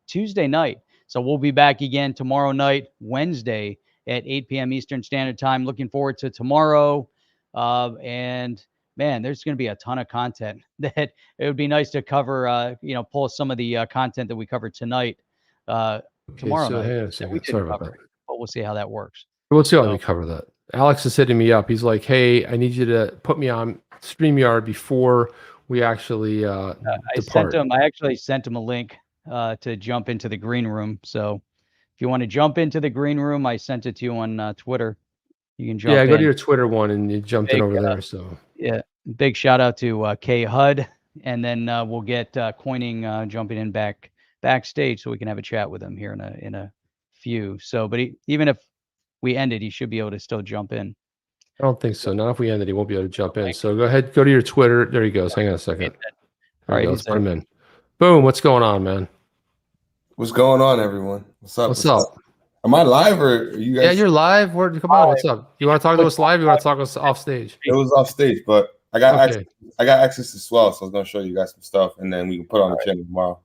Tuesday night, so we'll be back again tomorrow night, Wednesday, at 8 p.m. Eastern Standard Time. Looking forward to tomorrow. And man, there's going to be a ton of content that it would be nice to cover, pull some of the content that we covered tonight tomorrow night. Sorry about that. But we'll see how that works. We'll see how we cover that. Alex is hitting me up. He's like, hey, I need you to put me on StreamYard before we actually depart. I actually sent him a link to jump into the green room. So if you want to jump into the green room, I sent it to you on Twitter. You can jump in. Go to your Twitter one, and you jumped in over there. So yeah, big shout out to K HUD, and then we'll get Coining jumping in backstage so we can have a chat with him here in a few. So, but even if we ended, he should be able to still jump in. I don't think so. Not if we ended, he won't be able to jump in. So go ahead, go to your Twitter. There he goes. Hang on a second. All right, let's put him in. Boom. What's going on, man? What's going on, everyone? What's up? What's up? Am I live or are you guys? Yeah, you're live. Come on, what's up? You want to talk to us live? You want to talk to us off stage? It was off stage, but I got access to Swell, so I was gonna show you guys some stuff, and then we can put on the channel tomorrow.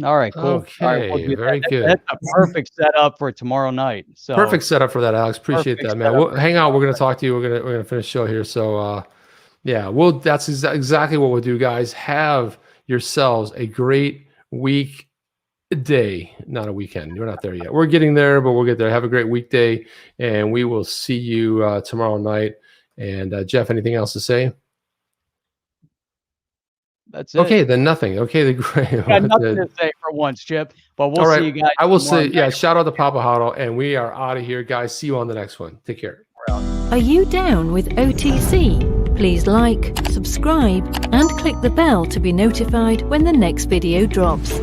All right, cool. Okay, all right, we'll very good. That's a perfect setup for tomorday night. So perfect setup for that, Alex. Appreciate that, man. Hang on, we're gonna talk to you. We're gonna finish the show here. So yeah, that's exactly what we'll do, guys. Have yourselves a great weekday, not a weekend. We're not there yet. We're getting there, but we'll get there. Have a great weekday, and we will see you tomorrow night. And Jeff, anything else to say? That's it. Okay, then nothing. Okay, the great. Got nothing to say for once, Chip. But we'll see you guys. I will say, yeah. Shout out to Papa Huddle, and we are out of here, guys. See you on the next one. Take care. Are you down with OTC? Please like, subscribe, and click the bell to be notified when the next video drops.